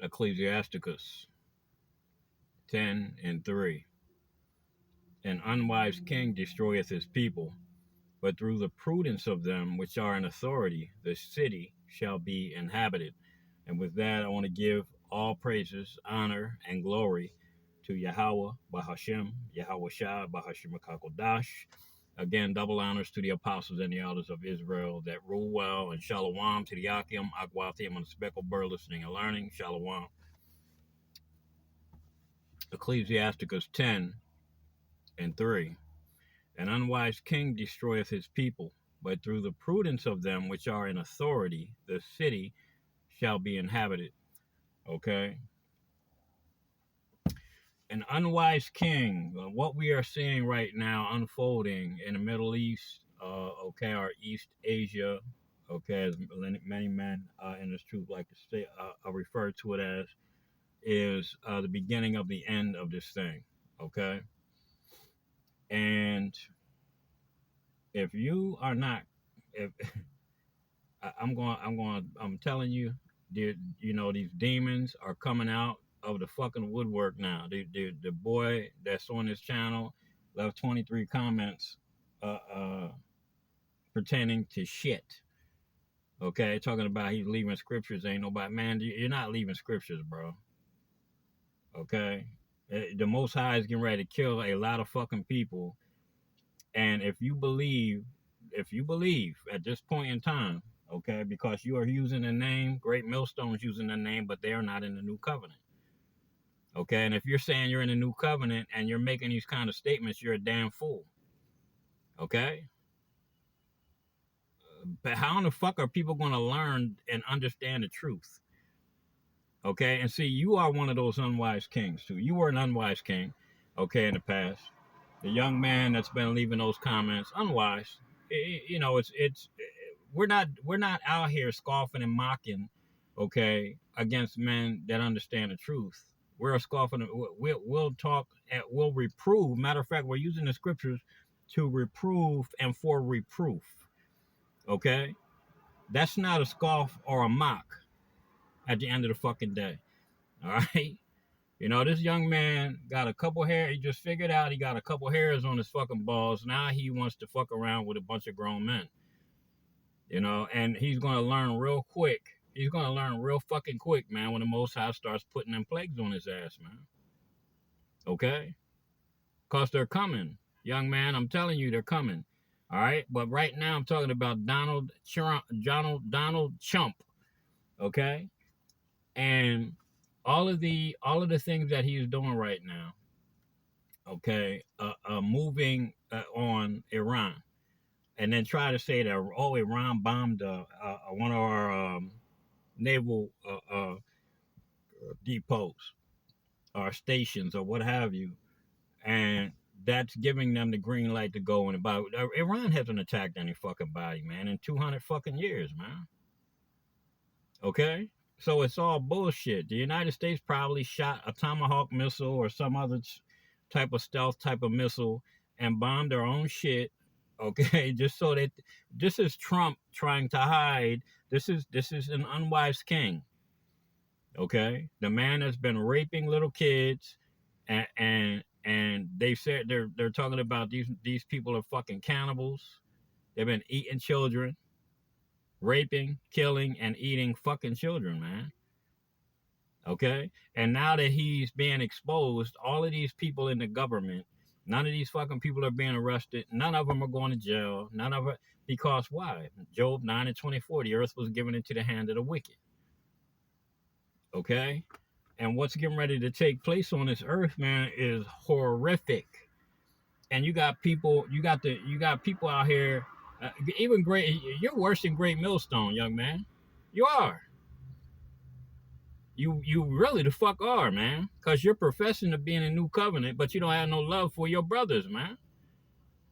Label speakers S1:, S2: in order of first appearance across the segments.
S1: Ecclesiasticus 10:3. An unwise king destroyeth his people, but through the prudence of them which are in authority, the city shall be inhabited. And with that, I want to give all praises, honor, and glory to Yahweh, Bahashem, Yahweh Shah, Bahashem Kakodash. Again, double honors to the apostles and the elders of Israel that rule well, and shalom to the Akim, Akwathim, and the speckled bird listening and learning. Shalom. Ecclesiasticus 10:3. An unwise king destroyeth his people, but through the prudence of them which are in authority, the city shall be inhabited. Okay? An unwise king, what we are seeing right now unfolding in the Middle East, okay, or East Asia, okay, as many men in this truth like to say, refer to it as, is the beginning of the end of this thing, okay? And if you are not, if I'm telling you, these demons are coming out of the fucking woodwork now. The boy that's on this channel left 23 comments pertaining to shit. Okay, talking about he's leaving scriptures. Ain't nobody, man, you're not leaving scriptures, bro. Okay, the Most High is getting ready to kill a lot of fucking people. And if you believe at this point in time, okay, because you are using the name, Great Millstone's using the name, but they are not in the new covenant. Okay, and if you're saying you're in the new covenant and you're making these kind of statements, you're a damn fool. Okay? But how in the fuck are people going to learn and understand the truth? Okay, and see, you are one of those unwise kings too. You were an unwise king, okay, in the past. The young man that's been leaving those comments, unwise. It's we're not out here scoffing and mocking, okay, against men that understand the truth. We're scoffing. We'll talk. We'll reprove. Matter of fact, we're using the scriptures to reprove and for reproof. Okay, that's not a scoff or a mock. At the end of the fucking day, all right. This young man got a couple hair. He just figured out he got a couple hairs on his fucking balls. Now he wants to fuck around with a bunch of grown men. And he's going to learn real quick. He's going to learn real fucking quick, man, when the Most High starts putting them plagues on his ass, man. Okay? Because they're coming. Young man, I'm telling you, they're coming. All right? But right now, I'm talking about Donald Trump. Okay? And all of the things that he's doing right now, okay, moving on Iran. And then try to say that, Iran bombed one of our naval depots or stations or what have you. And that's giving them the green light to go in about. Iran hasn't attacked any fucking body, man, in 200 fucking years, man. Okay? So it's all bullshit. The United States probably shot a Tomahawk missile or some other type of stealth type of missile and bombed their own shit. Okay, just so that this is Trump trying to hide. This is an unwise king. Okay, the man that's been raping little kids, and they said they're talking about these people are fucking cannibals. They've been eating children, raping, killing, and eating fucking children, man. Okay, and now that he's being exposed, all of these people in the government. None of these fucking people are being arrested. None of them are going to jail. None of it. Because why? Job 9:24, the earth was given into the hand of the wicked. Okay? And what's getting ready to take place on this earth, man, is horrific. And you got people out here, even you're worse than Great Millstone, young man. You are. You really the fuck are, man. Because you're professing to be in a new covenant, but you don't have no love for your brothers, man.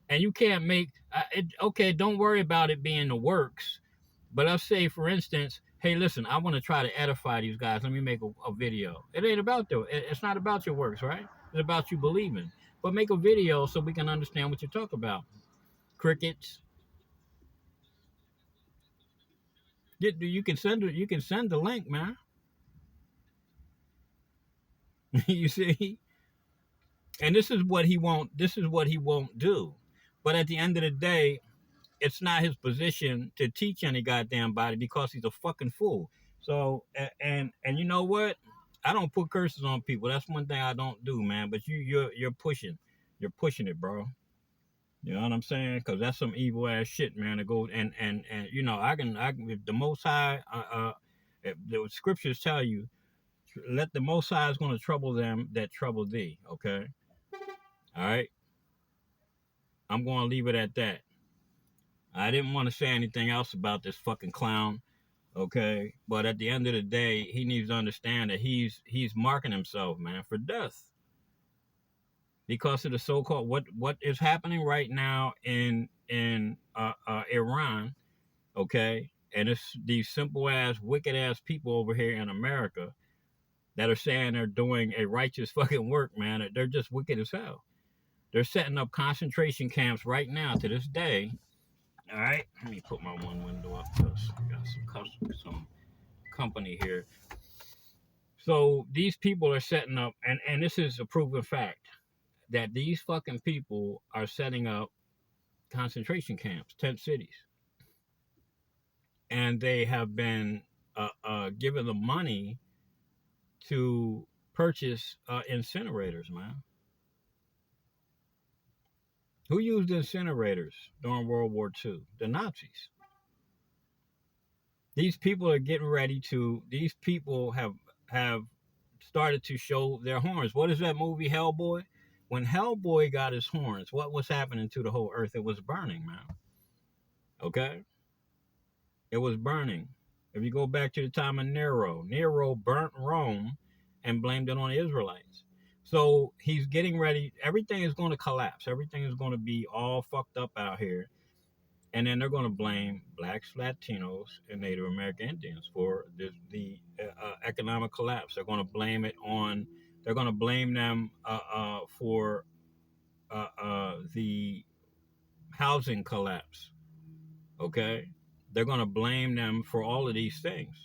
S1: And you can't make okay, don't worry about it being the works. But let's say, for instance, hey, listen, I want to try to edify these guys. Let me make a video. It ain't about it's not about your works, right? It's about you believing. But make a video so we can understand what you talk about. Crickets. You can send the link, man. You see? And this is what he won't. This is what he won't do. But at the end of the day, it's not his position to teach any goddamn body because he's a fucking fool. So and you know what? I don't put curses on people. That's one thing I don't do, man. But you're pushing it, bro. You know what I'm saying? Because that's some evil ass shit, man. To go and you know I can if the Most High if the scriptures tell you let the Most High is going to trouble them that trouble thee. Okay, all right. I'm going to leave it at that. I didn't want to say anything else about this fucking clown. Okay, but at the end of the day, he needs to understand that he's marking himself, man, for death because of the so-called what is happening right now in Iran. Okay, and it's these simple ass wicked ass people over here in America that are saying they're doing a righteous fucking work, man. They're just wicked as hell. They're setting up concentration camps right now to this day. All right, let me put my one window up because I got some company here. So these people are setting up, and this is a proven fact that these fucking people are setting up concentration camps, tent cities, and they have been given the money to purchase incinerators, man. Who used incinerators during World War II? The Nazis. These people are getting ready to. These people have started to show their horns. What is that movie, Hellboy? When Hellboy got his horns, what was happening to the whole earth? It was burning, man. Okay, it was burning. If you go back to the time of Nero, Nero burnt Rome and blamed it on the Israelites. So he's getting ready. Everything is going to collapse. Everything is going to be all fucked up out here. And then they're going to blame blacks, Latinos, and Native American Indians for the economic collapse. They're going to blame it on. They're going to blame them for the housing collapse. Okay, they're going to blame them for all of these things.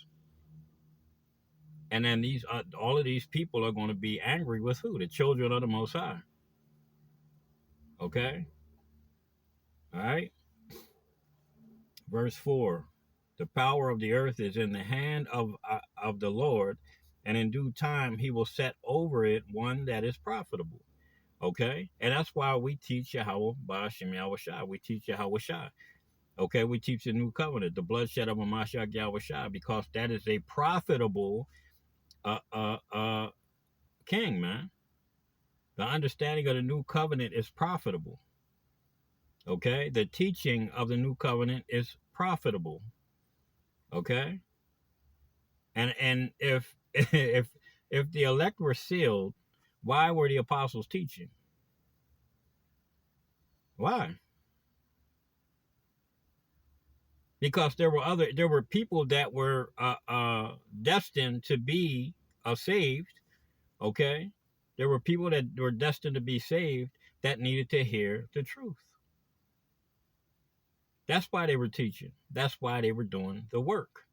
S1: And then these all of these people are going to be angry with who? The children of the Most High. Okay, all right. Verse 4. The power of the earth is in the hand of the Lord, and in due time he will set over it one that is profitable. Okay? And that's why we teach Yahweh Ba'ashem Yahweh Shai. We teach Yahweh Shai. Okay, we teach the new covenant, the bloodshed of a Mashiach Yahweh Shai, because that is a profitable king, man. The understanding of the new covenant is profitable. Okay? The teaching of the new covenant is profitable. Okay? And if if the elect were sealed, why were the apostles teaching? Why? Because there were people that were destined to be saved. Okay, there were people that were destined to be saved that needed to hear the truth. That's why they were teaching. That's why they were doing the work.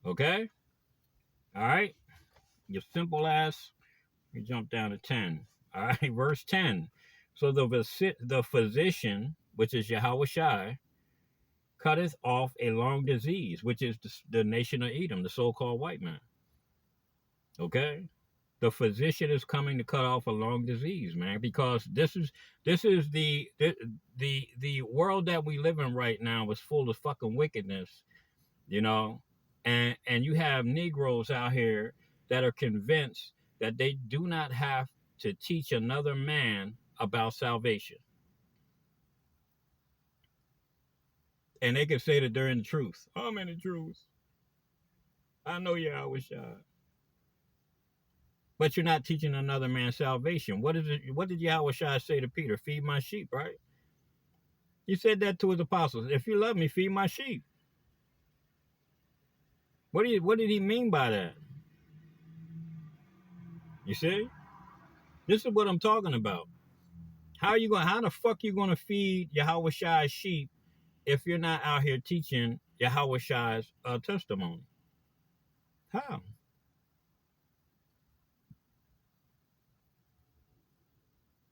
S1: Okay, all right. Your simple ass. We jump down to 10. All right, verse 10. So the physician, which is Yahweh Shai, cutteth off a long disease, which is the nation of Edom, the so-called white man. Okay, the physician is coming to cut off a long disease, man, because this is the world that we live in right now is full of fucking wickedness, you know, and you have Negroes out here that are convinced that they do not have to teach another man about salvation. And they can say that they're in the truth. I'm in the truth. I know Yahweh Shai. But you're not teaching another man salvation. What is it? What did Yahweh Shai say to Peter? Feed my sheep, right? He said that to his apostles. If you love me, feed my sheep. What did he mean by that? You see? This is what I'm talking about. How the fuck you gonna feed Yahweh Shai's sheep if you're not out here teaching Yahweh Shai's testimony? How?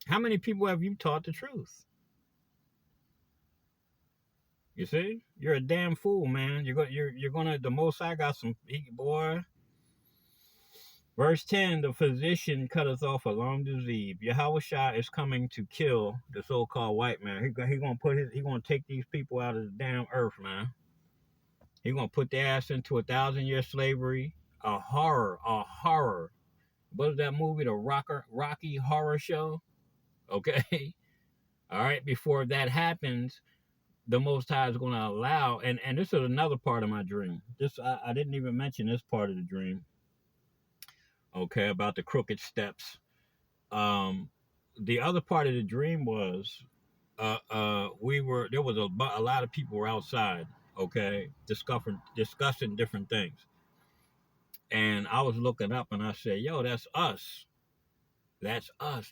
S1: How many people have you taught the truth? You see, you're a damn fool, man. You're gonna. The Most High got some boy. Verse 10, the physician cutteth off a long disease. Yahushua is coming to kill the so-called white man. He gonna take these people out of the damn earth, man. He gonna put their ass into 1,000-year slavery. A horror, a horror. What is that movie? The Rocky Horror Show? Okay. All right. Before that happens, the Most High is gonna allow, and this is another part of my dream. I didn't even mention this part of the dream. Okay, about the crooked steps. Um, the other part of the dream was there was a lot of people were outside, okay, discussing different things, and I was looking up and I said, yo, that's us, that's us.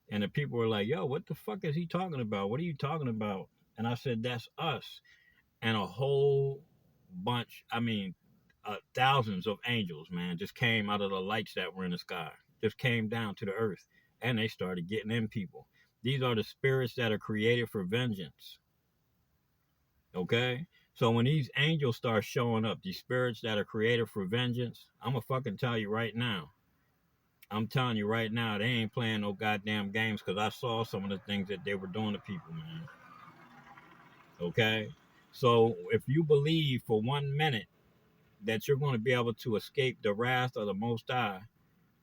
S1: And the people were like, yo, what the fuck is he talking about? What are you talking about? And I said, that's us. And a whole bunch, I mean, thousands of angels, man, just came out of the lights that were in the sky, just came down to the earth, and they started getting in people. These are the spirits that are created for vengeance. Okay? So when these angels start showing up, these spirits that are created for vengeance, I'm gonna fucking tell you right now. I'm telling you right now, they ain't playing no goddamn games, because I saw some of the things that they were doing to people, man. Okay? So if you believe for 1 minute that you're going to be able to escape the wrath of the Most High,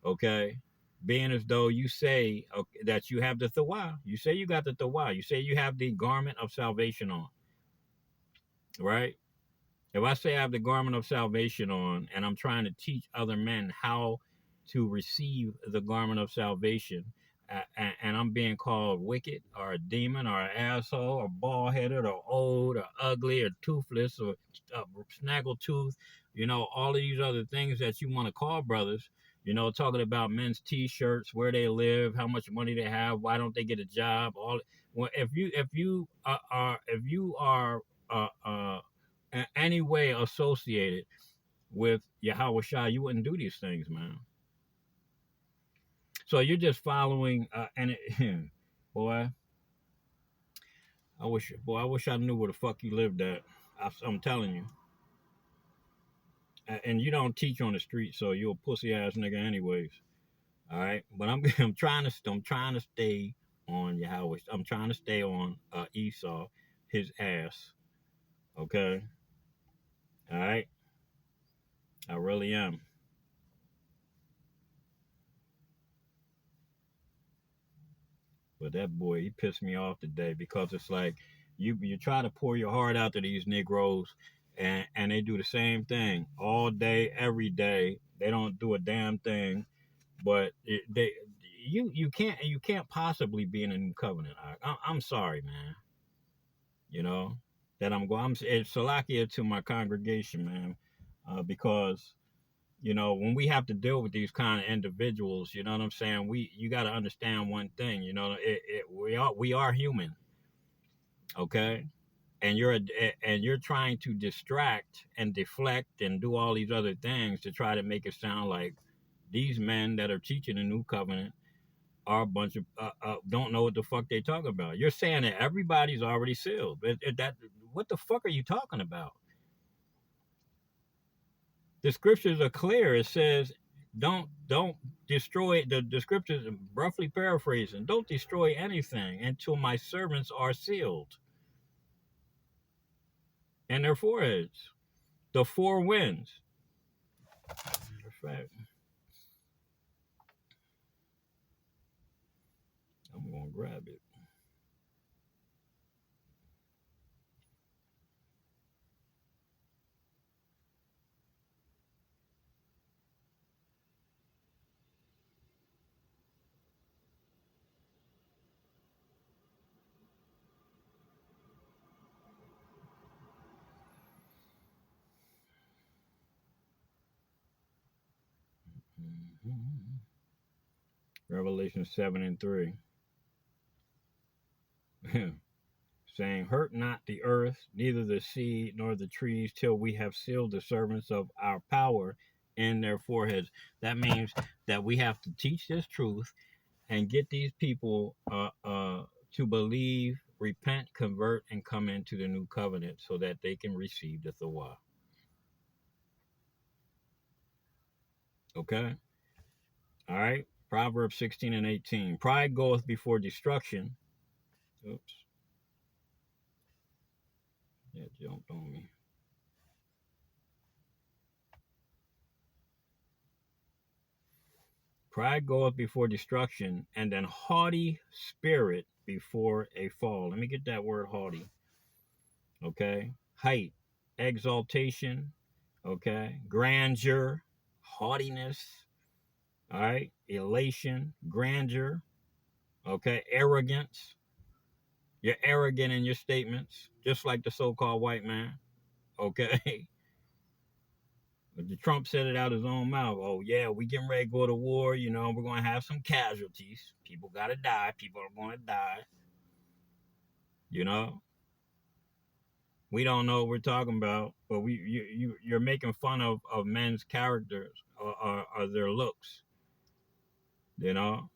S1: okay? Being as though you say that you have the Tawah. You say you got the Tawah. You say you have the garment of salvation on, right? If I say I have the garment of salvation on and I'm trying to teach other men how to receive the garment of salvation, and I'm being called wicked or a demon or an asshole or bald-headed or old or ugly or toothless or snaggletooth, all of these other things that you want to call brothers, talking about men's t-shirts, where they live, how much money they have, why don't they get a job, all. Well, if you are in any way associated with Yahweh Shai, you wouldn't do these things, man. So you're just following, boy. I wish I knew where the fuck you lived at. I'm telling you, and you don't teach on the street, so you're a pussy ass nigga, anyways. All right, but I'm trying to stay on Yahweh. I'm trying to stay on Esau, his ass. Okay, all right, I really am. But that boy, he pissed me off today, because it's like you try to pour your heart out to these Negroes, and they do the same thing all day, every day. They don't do a damn thing, but you can't possibly be in a new covenant. I'm sorry, man. You know that I'm going. It's Salakia to my congregation, man, because when we have to deal with these kind of individuals, you know what I'm saying? You got to understand one thing, we are human, okay? And you're trying to distract and deflect and do all these other things to try to make it sound like these men that are teaching the new covenant are a bunch of don't know what the fuck they talk about. You're saying that everybody's already sealed. What the fuck are you talking about? The scriptures are clear. It says, don't destroy the scriptures, roughly paraphrasing, don't destroy anything until my servants are sealed in their foreheads. The four winds. Matter of fact, I'm gonna grab it. Mm-hmm. Revelation 7:3. Saying, hurt not the earth, neither the sea nor the trees, till we have sealed the servants of our power in their foreheads. That means that we have to teach this truth, and get these people to believe, repent, convert, and come into the new covenant so that they can receive the Thawah. Okay? All right? Proverbs 16 and 18. Pride goeth before destruction. Oops. That jumped on me. Pride goeth before destruction, and an haughty spirit before a fall. Let me get that word haughty. Okay? Height, exaltation, okay? Grandeur, haughtiness, all right? Elation, grandeur, okay? Arrogance. You're arrogant in your statements, just like the so-called white man, okay? But the Trump said it out his own mouth. Oh, yeah, we getting ready to go to war. You know, we're going to have some casualties. People got to die. People are going to die. You know, we don't know what we're talking about, but you're making fun of men's characters or their looks, you know,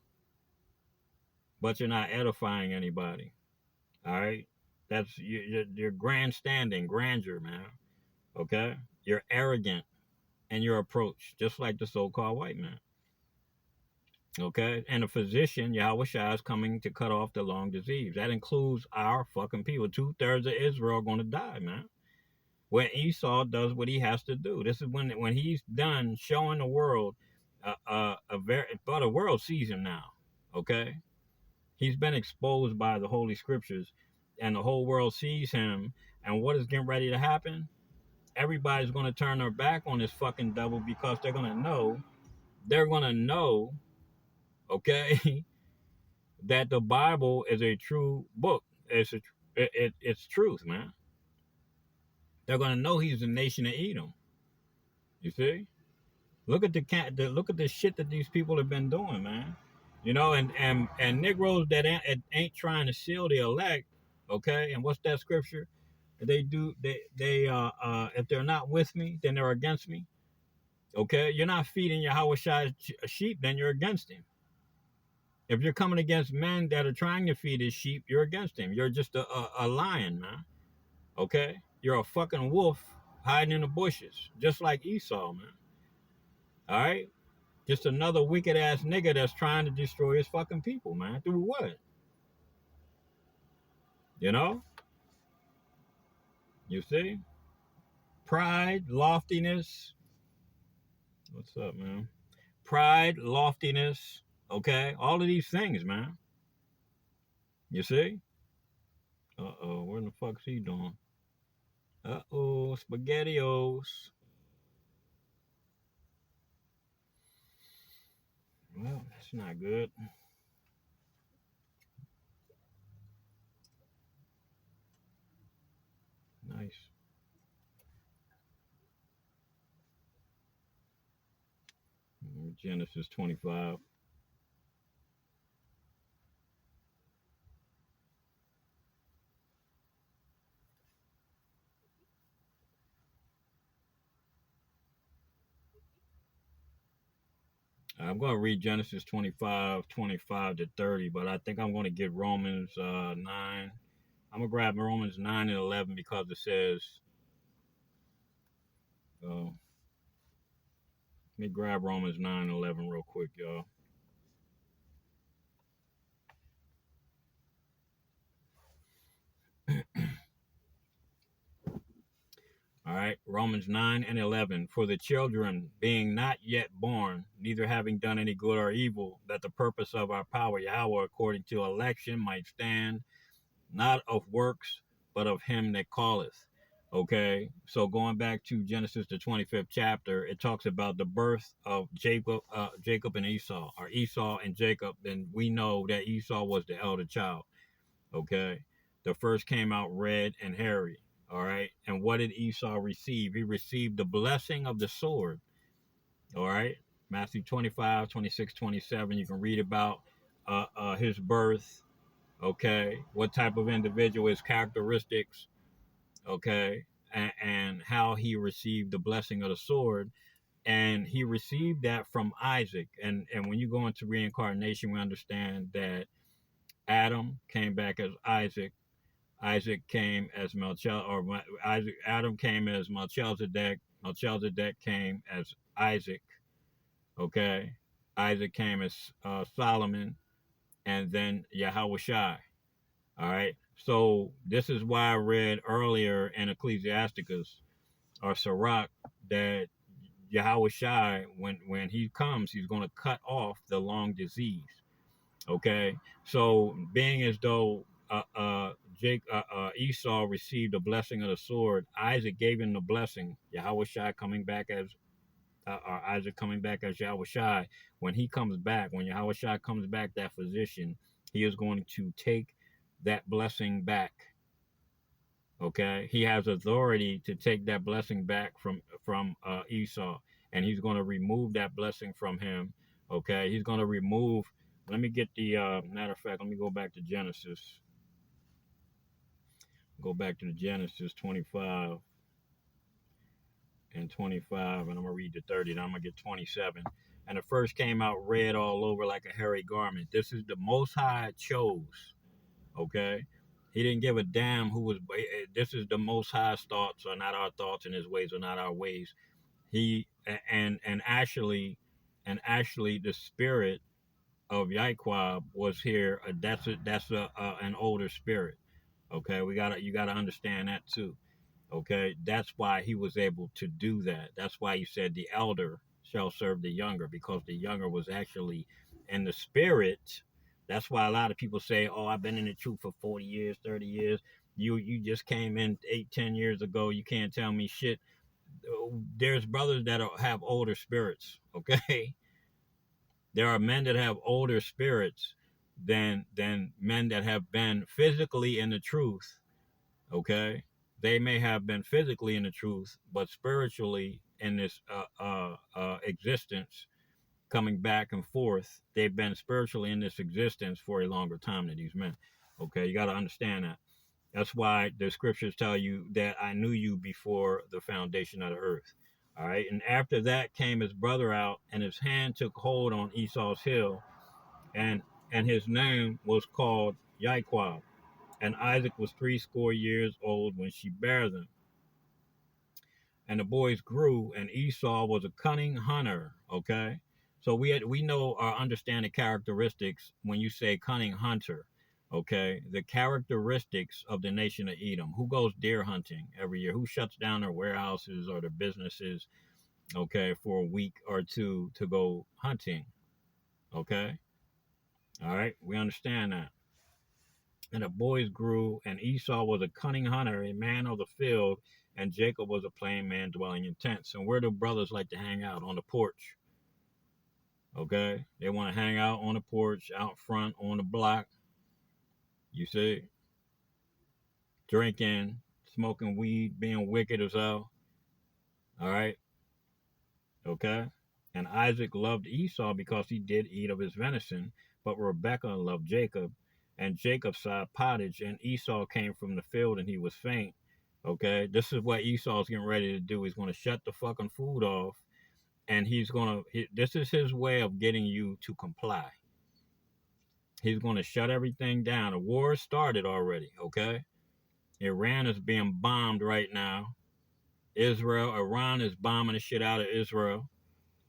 S1: but you're not edifying anybody. All right, that's you're grandstanding, grandeur, man. Okay, you're arrogant in your approach, just like the so-called white man. Okay, and a physician, Yahweh Shai, is coming to cut off the long disease. That includes our fucking people. 2/3 of Israel are going to die, man. When Esau does what he has to do. This is when he's done showing the world but the world sees him now. Okay, he's been exposed by the Holy Scriptures, and the whole world sees him. And what is getting ready to happen? Everybody's going to turn their back on this fucking devil because they're going to know. They're going to know. Okay, that the Bible is a true book. It's truth, man. They're going to know he's the nation of Edom. You see? Look at look at the shit that these people have been doing, man. You know, and Negroes that ain't trying to seal the elect, okay? And what's that scripture? They if they're not with me, then they're against me. Okay? You're not feeding your Hawashai sheep, then you're against him. If you're coming against men that are trying to feed his sheep, you're against him. You're just a lion, man. Okay? You're a fucking wolf hiding in the bushes, just like Esau, man. All right? Just another wicked ass nigga that's trying to destroy his fucking people, man. Through what? You know? You see? Pride, loftiness. What's up, man? Pride, loftiness. Okay? All of these things, man. You see? Uh-oh, where the fuck's he doing? Uh-oh, SpaghettiOs. Well, that's not good. Nice. Genesis 25. I'm going to read Genesis 25 to 30, but I think I'm going to get Romans 9. I'm going to grab Romans 9 and 11 because it says, let me grab Romans 9 and 11 real quick, y'all. All right, Romans 9 and 11. For the children being not yet born, neither having done any good or evil, that the purpose of our power, Yahweh, according to election, might stand, not of works, but of him that calleth. Okay, so going back to Genesis, the 25th chapter, it talks about the birth of Jacob and Esau, or Esau and Jacob. Then we know that Esau was the elder child. Okay, the first came out red and hairy. All right, and what did Esau receive? He received the blessing of the sword. All right, Matthew 25, 26, 27. You can read about his birth. Okay, what type of individual, his characteristics. Okay, and how he received the blessing of the sword. and he received that from Isaac. And when you go into reincarnation, we understand that Adam came back as Isaac. Isaac came as Adam came as Melchizedek. Melchizedek came as Isaac. Okay, Isaac came as Solomon, and then Yahweh Shai. All right. So this is why I read earlier in Ecclesiasticus or Sirac that Yahweh Shai, when he comes, he's going to cut off the long disease. Okay. So being as though Esau received the blessing of the sword, Isaac gave him the blessing. Yahweh Shai coming back as Isaac coming back as Yahweh Shai. When he comes back, when Yahweh Shai comes back, that physician, he is going to take that blessing back. Okay, he has authority to take that blessing back from Esau, and he's going to remove that blessing from him. Okay, he's going to remove. Let me get the matter of fact. Let me go back to Genesis. Go back to the Genesis 25 and 25, and I'm gonna read the 30. Then I'm gonna get 27. And the first came out red all over like a hairy garment. This is the Most High chose. Okay, he didn't give a damn who was. This is the Most High's thoughts are not our thoughts, and his ways are not our ways. He and actually the spirit of Yahweh was here. That's an older spirit. Okay, you gotta understand that too. Okay, that's why he was able to do that. That's why he said the elder shall serve the younger, because the younger was actually in the spirit. That's why a lot of people say, "Oh, I've been in the truth for 40 years, 30 years. You just came in 8, 10 years ago. You can't tell me shit." There's brothers that have older spirits. Okay, there are men that have older spirits than men that have been physically in the truth. Okay, they may have been physically in the truth, but spiritually in this existence, coming back and forth, they've been spiritually in this existence for a longer time than these men. Okay, you got to understand that. That's why the scriptures tell you that I knew you before the foundation of the earth. All right, and after that came his brother out, and his hand took hold on Esau's heel, and his name was called Yahweh. And Isaac was 80 years old when she bare them. And the boys grew, and Esau was a cunning hunter. Okay, so we know or understand the characteristics when you say cunning hunter. Okay, the characteristics of the nation of Edom. Who goes deer hunting every year? Who shuts down their warehouses or their businesses? Okay, for a week or two to go hunting. Okay, all right, we understand that. And the boys grew, and Esau was a cunning hunter, a man of the field, and Jacob was a plain man dwelling in tents. And where do brothers like to hang out? On the porch. Okay? They want to hang out on the porch, out front, on the block. You see? Drinking, smoking weed, being wicked as hell. All right? Okay? And Isaac loved Esau because he did eat of his venison, but Rebekah loved Jacob. And Jacob saw pottage, and Esau came from the field, and he was faint. Okay, this is what Esau's getting ready to do. He's going to shut the fucking food off, and this is his way of getting you to comply. He's going to shut everything down. The war started already. Okay, Iran is being bombed right now. Iran is bombing the shit out of Israel.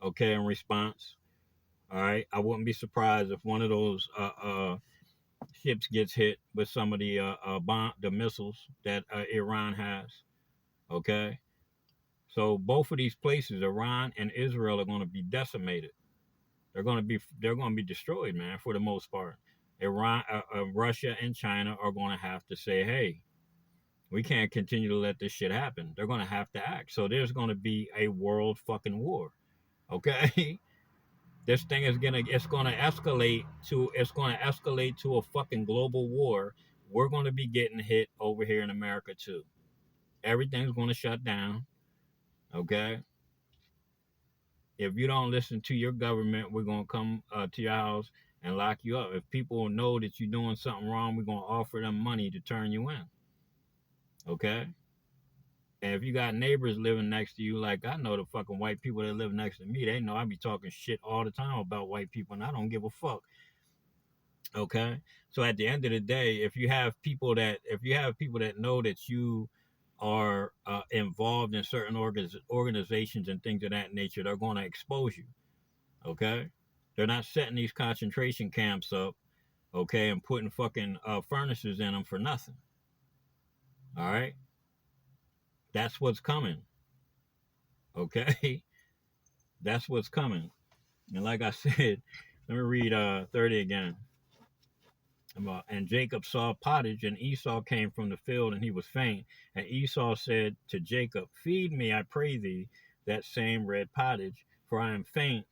S1: Okay, in response. All right, I wouldn't be surprised if one of those ships gets hit with some of the missiles that Iran has. Okay, so both of these places, Iran and Israel, are going to be decimated. They're going to be destroyed, man, for the most part. Russia and China are going to have to say, hey, we can't continue to let this shit happen. They're going to have to act. So there's going to be a world fucking war. Okay. This thing is it's going to escalate to a fucking global war. We're going to be getting hit over here in America too. Everything's going to shut down. Okay. If you don't listen to your government, we're going to come to your house and lock you up. If people know that you're doing something wrong, we're going to offer them money to turn you in. Okay? And if you got neighbors living next to you, like I know the fucking white people that live next to me, they know I be talking shit all the time about white people, and I don't give a fuck. Okay, so at the end of the day, if you have people that know that you are involved in certain organizations and things of that nature, they're going to expose you. Okay, they're not setting these concentration camps up. Okay, and putting fucking furnaces in them for nothing. All right, that's what's coming. Okay, that's what's coming. And like I said, let me read 30 again. And Jacob saw pottage, and Esau came from the field, and he was faint. And Esau said to Jacob, feed me, I pray thee, that same red pottage, for I am faint.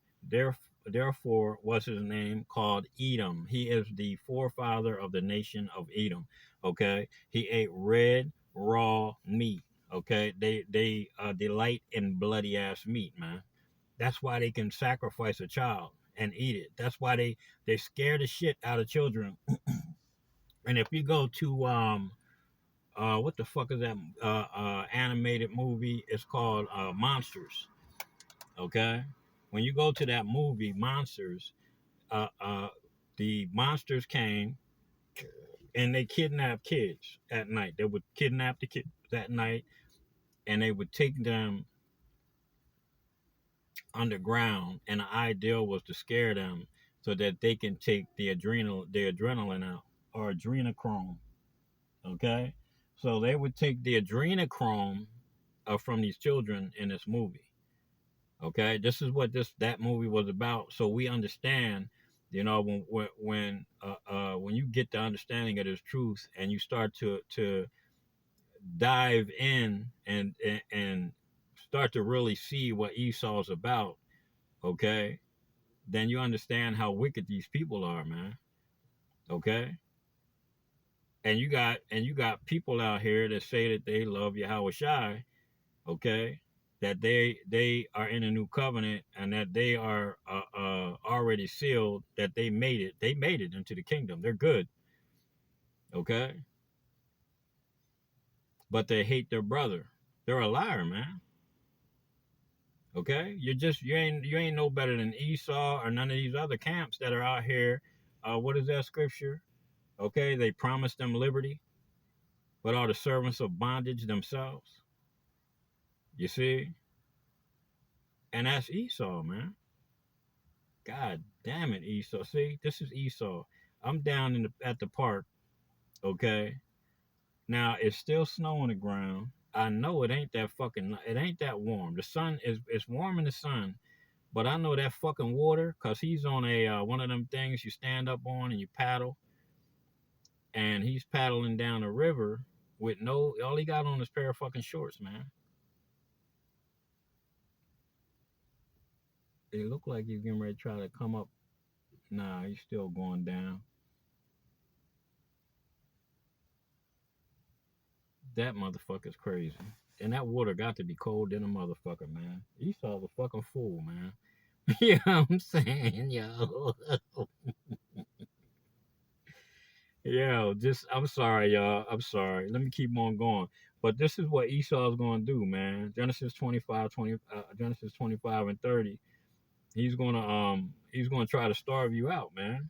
S1: Therefore was his name called Edom. He is the forefather of the nation of Edom. Okay, he ate red raw meat. Okay, they delight in bloody ass meat, man. That's why they can sacrifice a child and eat it. That's why they scare the shit out of children. And if you go to what the fuck is that animated movie? It's called Monsters. Okay, when you go to that movie Monsters, uh, uh, the monsters came and they kidnapped kids at night. They would kidnap the kids at night, and they would take them underground. And the idea was to scare them so that they can take the adrenaline out, or adrenochrome. Okay, so they would take the adrenochrome from these children in this movie. Okay, this is what that movie was about. So we understand, you know, when you get the understanding of this truth and you start to dive in and start to really see what Esau's about. Okay, then you understand how wicked these people are, man. Okay, and you got people out here that say that they love Yahweh Shai, okay, that they are in a new covenant and that they are already sealed, that they made it into the kingdom, they're good, okay, but they hate their brother. They're a liar, man. Okay, you ain't no better than Esau or none of these other camps that are out here. What is that scripture? Okay, they promised them liberty but are the servants of bondage themselves. You see, and that's Esau, man. God damn it, Esau. See, this is Esau. I'm down at the park, okay? Now it's still snow on the ground. I know it ain't that warm. The sun is it's warm in the sun, but I know that fucking water, cause he's on a one of them things you stand up on and you paddle, and he's paddling down the river with no all he got on is a pair of fucking shorts, man. It looked like he's getting ready to try to come up. Nah, he's still going down. That motherfucker's crazy. And that water got to be cold in a motherfucker, man. Esau's a fucking fool, man. You know what I'm saying, yo? Yo, I'm sorry, y'all. I'm sorry. Let me keep on going. But this is what Esau's going to do, man. Genesis 25 and 30. He's going to try to starve you out, man.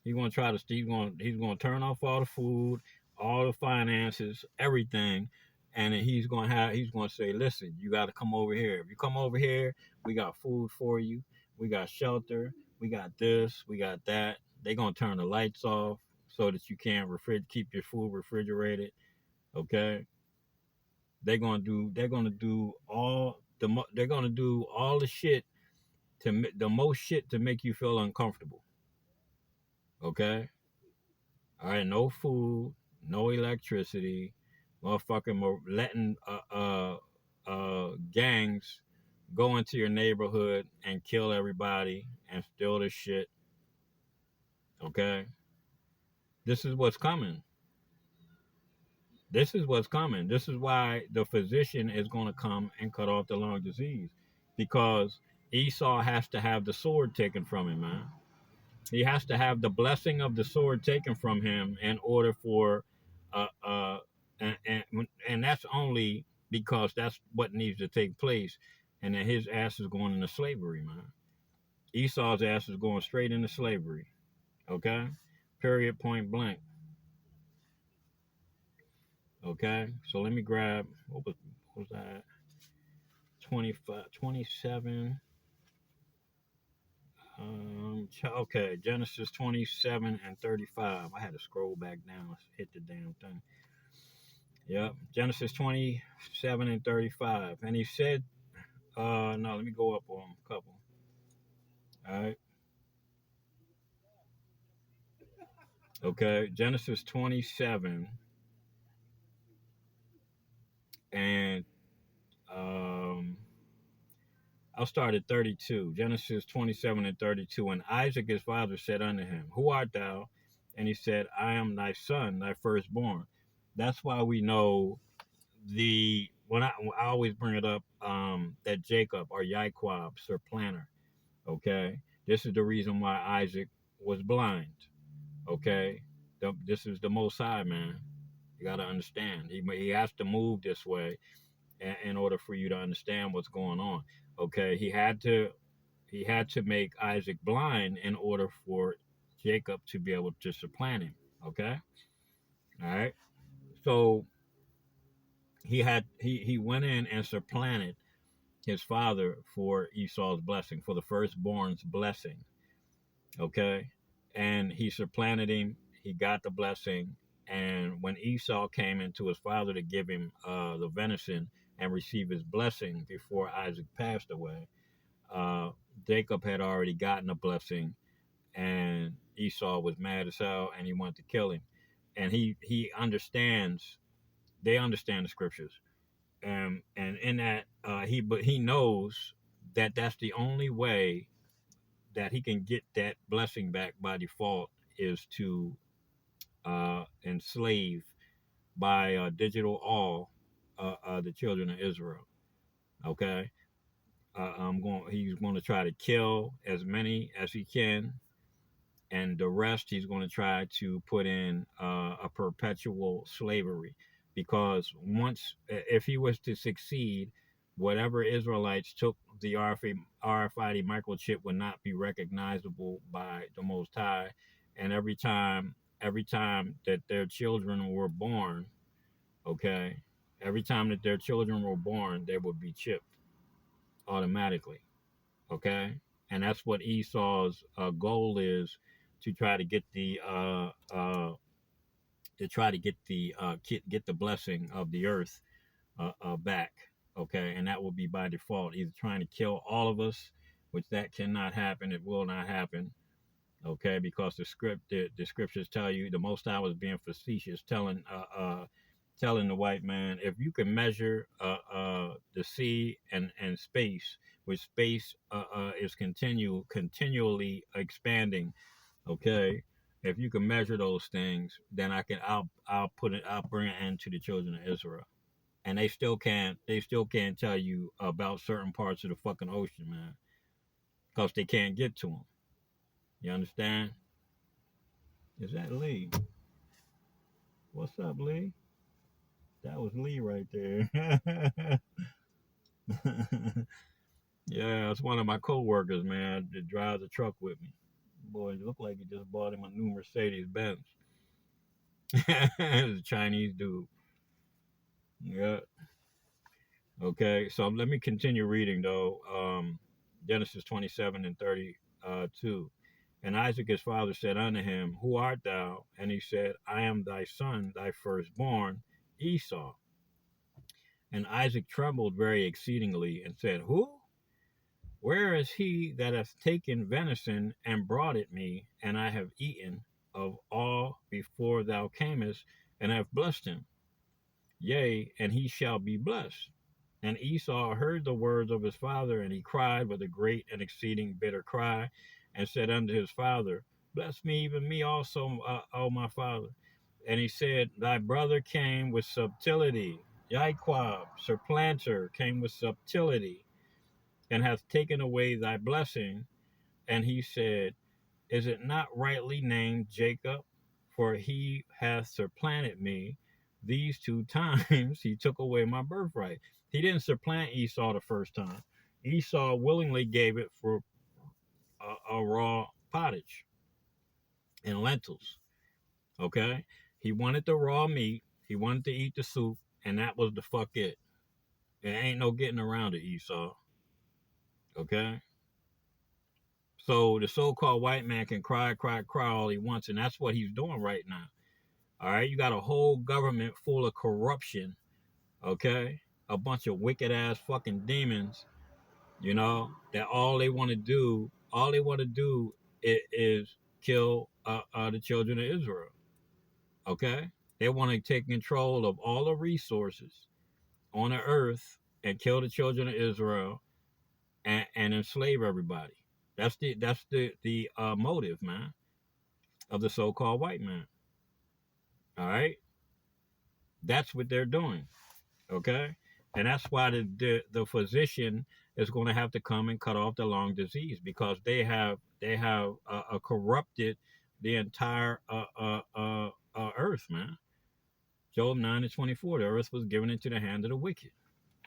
S1: He's going to turn off all the food, all the finances, everything, and then he's going to say, listen, you got to come over here. If you come over here, we got food for you, we got shelter, we got this, we got that. They're going to turn the lights off so that you can't keep your food refrigerated. Okay, they're going to do all the shit, the most shit to make you feel uncomfortable. Okay. All right, no food, no electricity, motherfucking letting gangs go into your neighborhood and kill everybody and steal the shit. Okay, this is what's coming. This is what's coming. This is why the physician is going to come and cut off the lung disease, because Esau has to have the sword taken from him, man. He has to have the blessing of the sword taken from him in order for uh, uh, and that's only because that's what needs to take place, and that his ass is going into slavery, man. Esau's ass is going straight into slavery. Okay, period, point blank. Okay, so let me grab what was that? 25, 27. Okay, Genesis 27 and 35. I had to scroll back down, hit the damn thing. Yep, Genesis 27 and 35. And he said, no, let me go up on a couple. All right. Okay, Genesis 27 and um, I'll start at 32. Genesis 27 and 32. And Isaac his father said unto him, Who art thou? And he said, I am thy son, thy firstborn. That's why we know when I always bring it up, that Jacob or Yaquab, supplanter. Okay, this is the reason why Isaac was blind. Okay, this is the Most High, man. You got to understand. He has to move this way in order for you to understand what's going on. Okay, he had to make Isaac blind in order for Jacob to be able to supplant him. Okay, all right. So he went in and supplanted his father for Esau's blessing, for the firstborn's blessing. Okay, and he supplanted him. He got the blessing, and when Esau came into his father to give him the venison and receive his blessing before Isaac passed away, uh, Jacob had already gotten a blessing, and Esau was mad as hell, and he wanted to kill him. And he understands. They understand the scriptures, and in that he knows that that's the only way that he can get that blessing back by default is to enslave by digital all the children of Israel. Okay, He's going to try to kill as many as he can, and the rest he's going to try to put in a perpetual slavery, because if he was to succeed, whatever Israelites took the RFID microchip would not be recognizable by the Most High, and every time that their children were born, okay, every time that their children were born, they would be chipped automatically. Okay, and that's what Esau's goal is, to try to get the get the blessing of the earth back. Okay, and that will be by default, either trying to kill all of us, which that cannot happen. It will not happen. Okay, because the scriptures tell you the Most High was being facetious, telling the white man, if you can measure the sea and space, which space is continually expanding. Okay, if you can measure those things, then I'll bring an end to the children of Israel. And they still can't tell you about certain parts of the fucking ocean, man, because they can't get to them. You understand? Is that Lee? What's up, Lee? That was Lee right there. Yeah, it's one of my coworkers, man, that drives a truck with me. Boy, it looked like he just bought him a new Mercedes Benz. It's a Chinese dude. Yeah. Okay, so let me continue reading though. Genesis 27 and 32. And Isaac his father said unto him, Who art thou? And he said, I am thy son, thy firstborn, Esau. And Isaac trembled very exceedingly and said, Who? Where is he that hath taken venison and brought it me, and I have eaten of all before thou camest, and have blessed him? Yea, and he shall be blessed. And Esau heard the words of his father, and he cried with a great and exceeding bitter cry, and said unto his father, Bless me, even me also, O my father. And he said, Thy brother came with subtlety. Jaquab, supplanter, came with subtlety, and hath taken away thy blessing. And he said, Is it not rightly named Jacob? For he hath supplanted me. these 2 times he took away my birthright. He didn't supplant Esau the first time. Esau willingly gave it for a raw pottage and lentils. Okay, he wanted the raw meat. He wanted to eat the soup, and that was the fuck it. There ain't no getting around it, Esau. Okay. So the so-called white man can cry, cry, cry all he wants, and that's what he's doing right now. All right, you got a whole government full of corruption. Okay, a bunch of wicked ass fucking demons. That all they want to do is kill the children of Israel. Okay, they want to take control of all the resources on the earth and kill the children of Israel and enslave everybody. That's the motive, man, of the so-called white man. All right, that's what they're doing. Okay, and that's why the physician is going to have to come and cut off the lung disease, because they have corrupted the entire earth, man. Job 9:24, the earth was given into the hand of the wicked.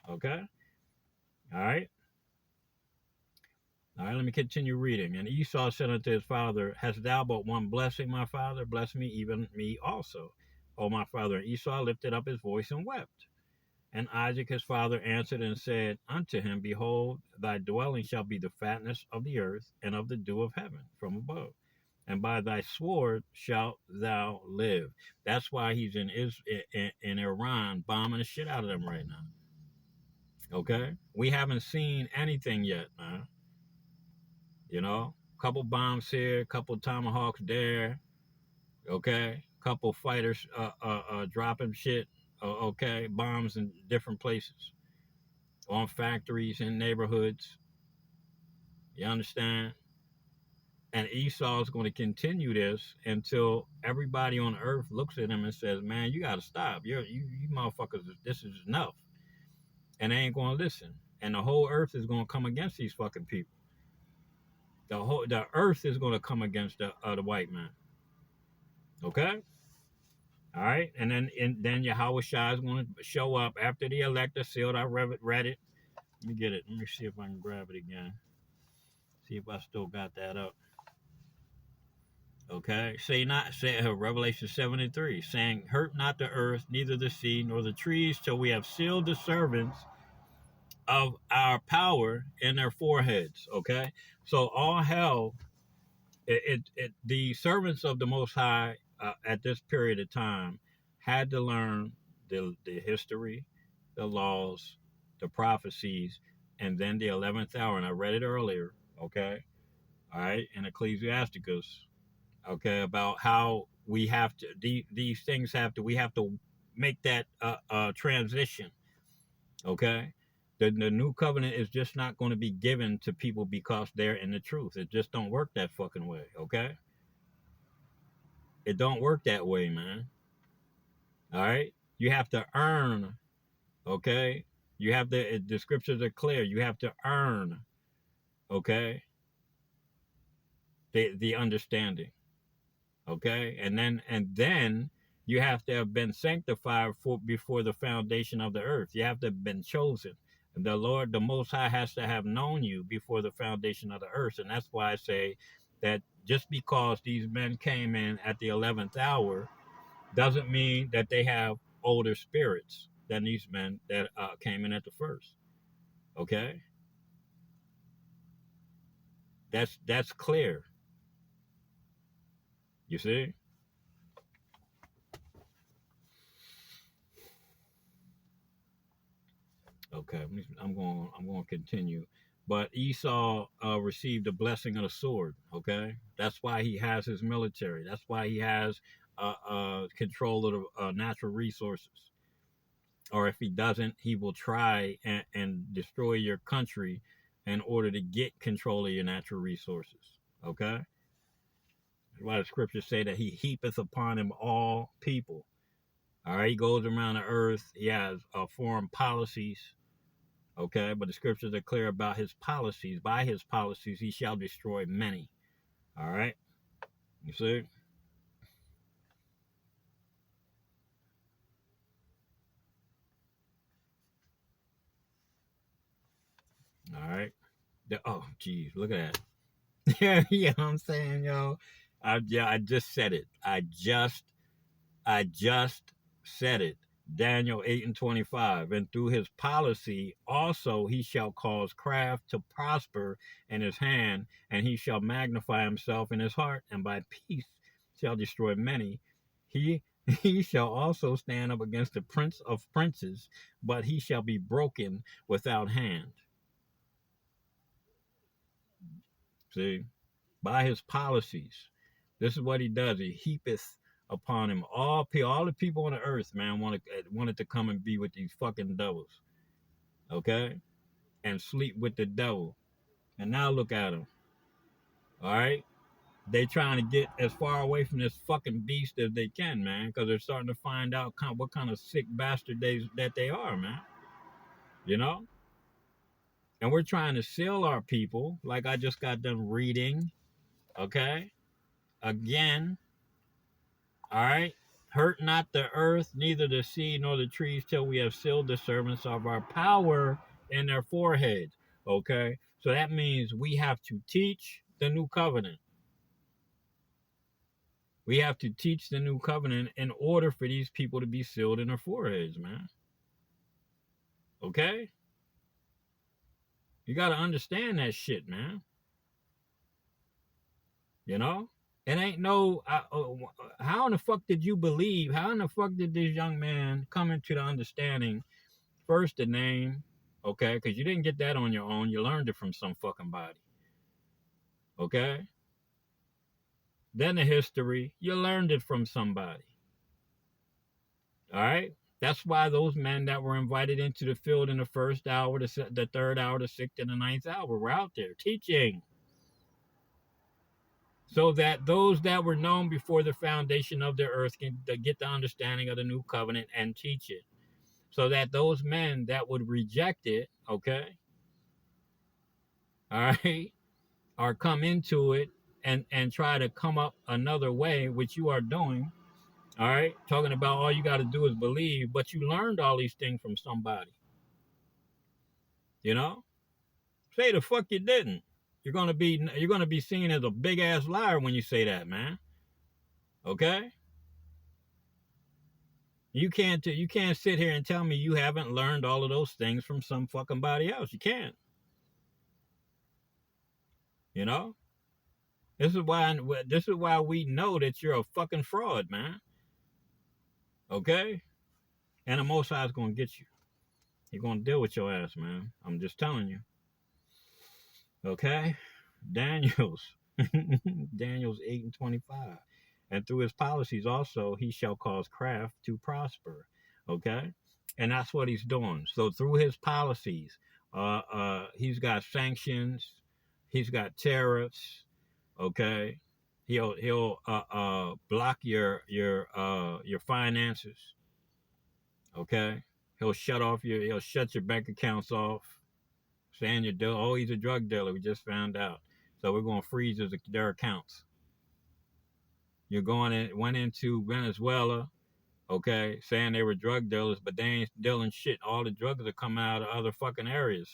S1: Okay, all right. All right, let me continue reading. And Esau said unto his father, Hast thou but one blessing, my father? Bless me, even me also, O my father. And Esau lifted up his voice and wept. And Isaac his father answered and said unto him, Behold, thy dwelling shall be the fatness of the earth and of the dew of heaven from above. And by thy sword shalt thou live. That's why he's in Iran bombing the shit out of them right now. Okay? We haven't seen anything yet, man. Couple bombs here, couple tomahawks there. Okay? Couple fighters dropping shit. Okay? Bombs in different places. On factories and neighborhoods. You understand? And Esau is going to continue this until everybody on earth looks at him and says, "Man, you got to stop. You motherfuckers, this is enough." And they ain't going to listen. And the whole earth is going to come against these fucking people. The earth is going to come against the white man. Okay? All right? And then Yahweh Shai is going to show up after the elect are sealed. I read it. Let me get it. Let me see if I can grab it again. See if I still got that up. Okay, say Revelation 7:3, saying, Hurt not the earth, neither the sea, nor the trees, till we have sealed the servants of our power in their foreheads. Okay, so all hell, the servants of the Most High at this period of time had to learn the history, the laws, the prophecies, and then the 11th hour. And I read it earlier. Okay, all right, in Ecclesiasticus. Okay, about how we have to these things we have to make that transition. Okay, the new covenant is just not going to be given to people because they're in the truth. It just don't work that fucking way. Okay, it don't work that way, man. All right, you have to earn. Okay, you have the scriptures are clear. You have to earn. Okay, the understanding. Okay, and then you have to have been sanctified before the foundation of the earth. You have to have been chosen. The Lord, the Most High, has to have known you before the foundation of the earth. And that's why I say that just because these men came in at the 11th hour doesn't mean that they have older spirits than these men that came in at the first. Okay, that's clear. You see. Okay, I'm going to continue. But Esau received the blessing of the sword. Okay, that's why he has his military. That's why he has control of the natural resources. Or if he doesn't, he will try and destroy your country in order to get control of your natural resources. Okay, that's why the scriptures say that he heapeth upon him all people. All right, he goes around the earth. He has foreign policies. Okay, but the scriptures are clear about his policies. By his policies, he shall destroy many. All right, you see? All right. Oh, geez, look at that. Yeah, you know what I'm saying, yo. I just said it. I just said it. Daniel 8:25. And through his policy also he shall cause craft to prosper in his hand, and he shall magnify himself in his heart, and by peace shall destroy many. He he shall also stand up against the prince of princes, but he shall be broken without hand. See? By his policies. This is what he does. He heapeth upon him all the people on the earth, man, wanted to come and be with these fucking devils, okay, and sleep with the devil. And now look at them. All right, they trying to get as far away from this fucking beast as they can, man, because they're starting to find out what kind of sick bastard that they are, man. You know, and we're trying to seal our people, like I just got done reading, okay, again. All right. Hurt not the earth, neither the sea nor the trees, till we have sealed the servants of our power in their foreheads. Okay. So that means we have to teach the new covenant. We have to teach the new covenant in order for these people to be sealed in their foreheads, man. Okay. You got to understand that shit, man. You know? It ain't no. How in the fuck did you believe? How in the fuck did this young man come into the understanding? First, the name, okay, because you didn't get that on your own. You learned it from some fucking body, okay? Then the history, you learned it from somebody, all right? That's why those men that were invited into the field in the first hour, the third hour, the sixth, and the ninth hour were out there teaching. So that those that were known before the foundation of the earth can get the understanding of the new covenant and teach it. So that those men that would reject it, okay, all right, or come into it and try to come up another way, which you are doing, all right, talking about all you got to do is believe, but you learned all these things from somebody, you know. Say the fuck you didn't. You're gonna be seen as a big ass liar when you say that, man. Okay. You can't sit here and tell me you haven't learned all of those things from some fucking body else. You can't. You know. This is why we know that you're a fucking fraud, man. Okay. And the Most High is gonna get you. He's gonna deal with your ass, man. I'm just telling you. Okay? Daniel's. Daniel's 8:25. And through his policies also he shall cause craft to prosper. Okay? And that's what he's doing. So through his policies, he's got sanctions, he's got tariffs, okay? He'll block your finances, okay? He'll shut your bank accounts off, saying you're he's a drug dealer. We just found out, so we're going to freeze their accounts. You're went into Venezuela, okay, saying they were drug dealers, but they ain't dealing shit. All the drugs are coming out of other fucking areas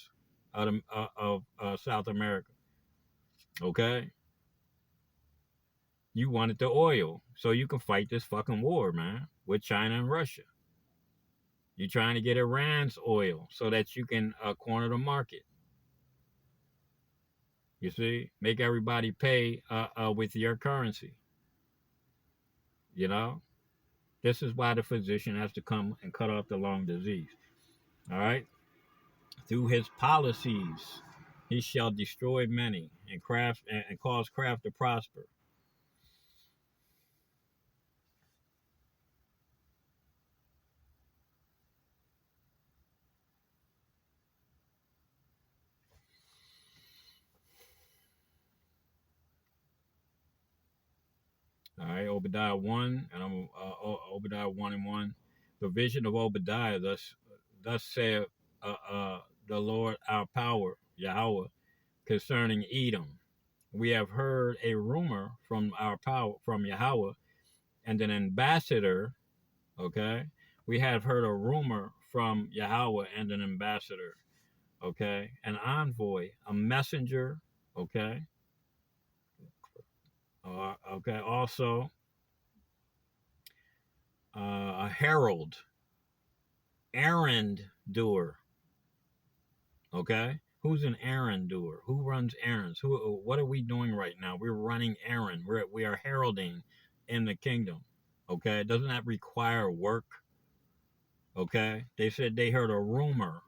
S1: of South America, okay. You wanted the oil so you can fight this fucking war, man, with China and Russia. You're trying to get Iran's oil so that you can corner the market. You see, make everybody pay with your currency. You know, this is why the physician has to come and cut off the lung disease. All right, through his policies, he shall destroy many and cause craft to prosper. All right, Obadiah 1, and I'm Obadiah 1 and 1. The vision of Obadiah, thus saith the Lord our power, Yahweh, concerning Edom. We have heard a rumor from our power, from Yahweh, and an ambassador, okay? We have heard a rumor from Yahweh and an ambassador, okay, an envoy, a messenger, okay, okay, also a herald, errand doer, okay. Who's an errand doer? Who runs errands? What are we doing right now? We're running errand. We are heralding in the kingdom, okay. Doesn't that require work? Okay, they said they heard a rumor.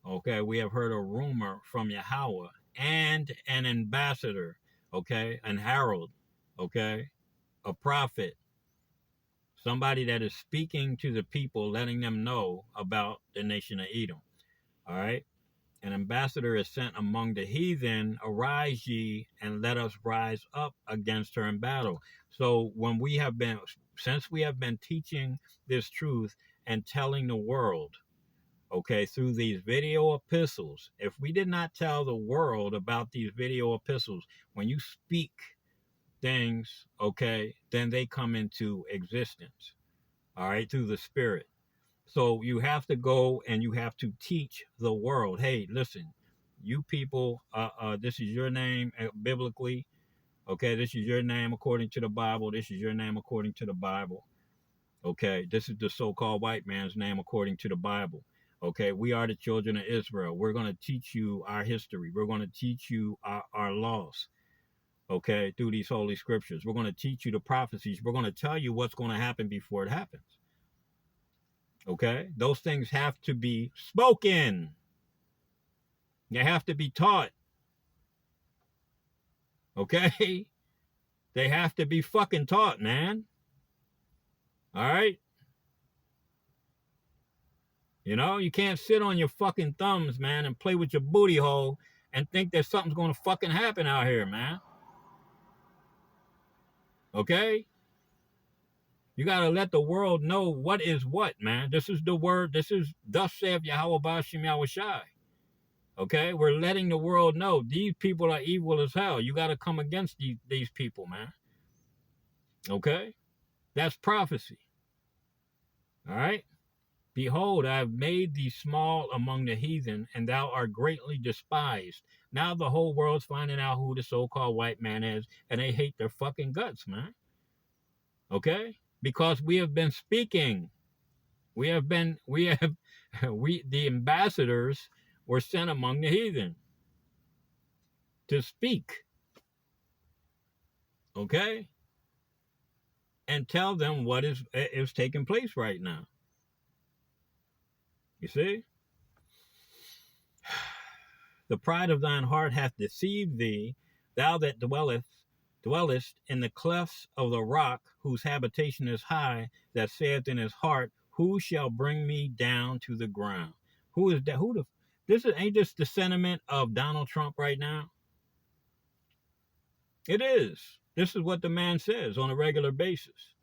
S1: Okay, we have heard a rumor from Yahweh and an ambassador, okay, an herald, okay, a prophet, somebody that is speaking to the people, letting them know about the nation of Edom. All right, an ambassador is sent among the heathen. Arise ye and let us rise up against her in battle. So since we have been teaching this truth and telling the world, okay, through these video epistles. If we did not tell the world about these video epistles, when you speak things, okay, then they come into existence, all right, through the Spirit. So you have to go and you have to teach the world, hey, listen, you people, this is your name biblically, okay, this is your name according to the Bible, this is your name according to the Bible. Okay, this is the so-called white man's name according to the Bible. Okay, we are the children of Israel. We're going to teach you our history. We're going to teach you our laws, okay, through these holy scriptures. We're going to teach you the prophecies. We're going to tell you what's going to happen before it happens. Okay, those things have to be spoken. They have to be taught. Okay, they have to be fucking taught, man. All right. You know, you can't sit on your fucking thumbs, man, and play with your booty hole and think that something's going to fucking happen out here, man. Okay? You got to let the world know what is what, man. This is the word. This is thus saith Yahweh Bashim Yahushai. Okay? We're letting the world know these people are evil as hell. You got to come against these people, man. Okay? That's prophecy. All right? Behold, I have made thee small among the heathen, and thou art greatly despised. Now the whole world's finding out who the so-called white man is, and they hate their fucking guts, man. Okay? Because we have been speaking. The ambassadors were sent among the heathen to speak. Okay? And tell them what is taking place right now. You see? The pride of thine heart hath deceived thee, thou that dwellest in the clefts of the rock, whose habitation is high, that saith in his heart, who shall bring me down to the ground? Who is that? Ain't this the sentiment of Donald Trump right now? It is. This is what the man says on a regular basis.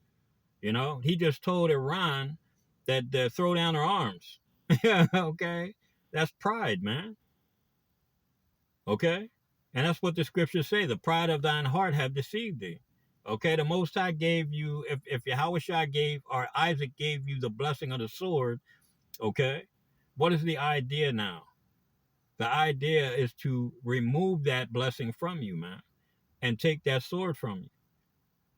S1: You know, he just told Iran that throw down their arms. Okay? That's pride, man. Okay? And that's what the scriptures say. The pride of thine heart have deceived thee. Okay? The Most High gave you, if Yahushua gave, or Isaac gave you the blessing of the sword, okay? What is the idea now? The idea is to remove that blessing from you, man, and take that sword from you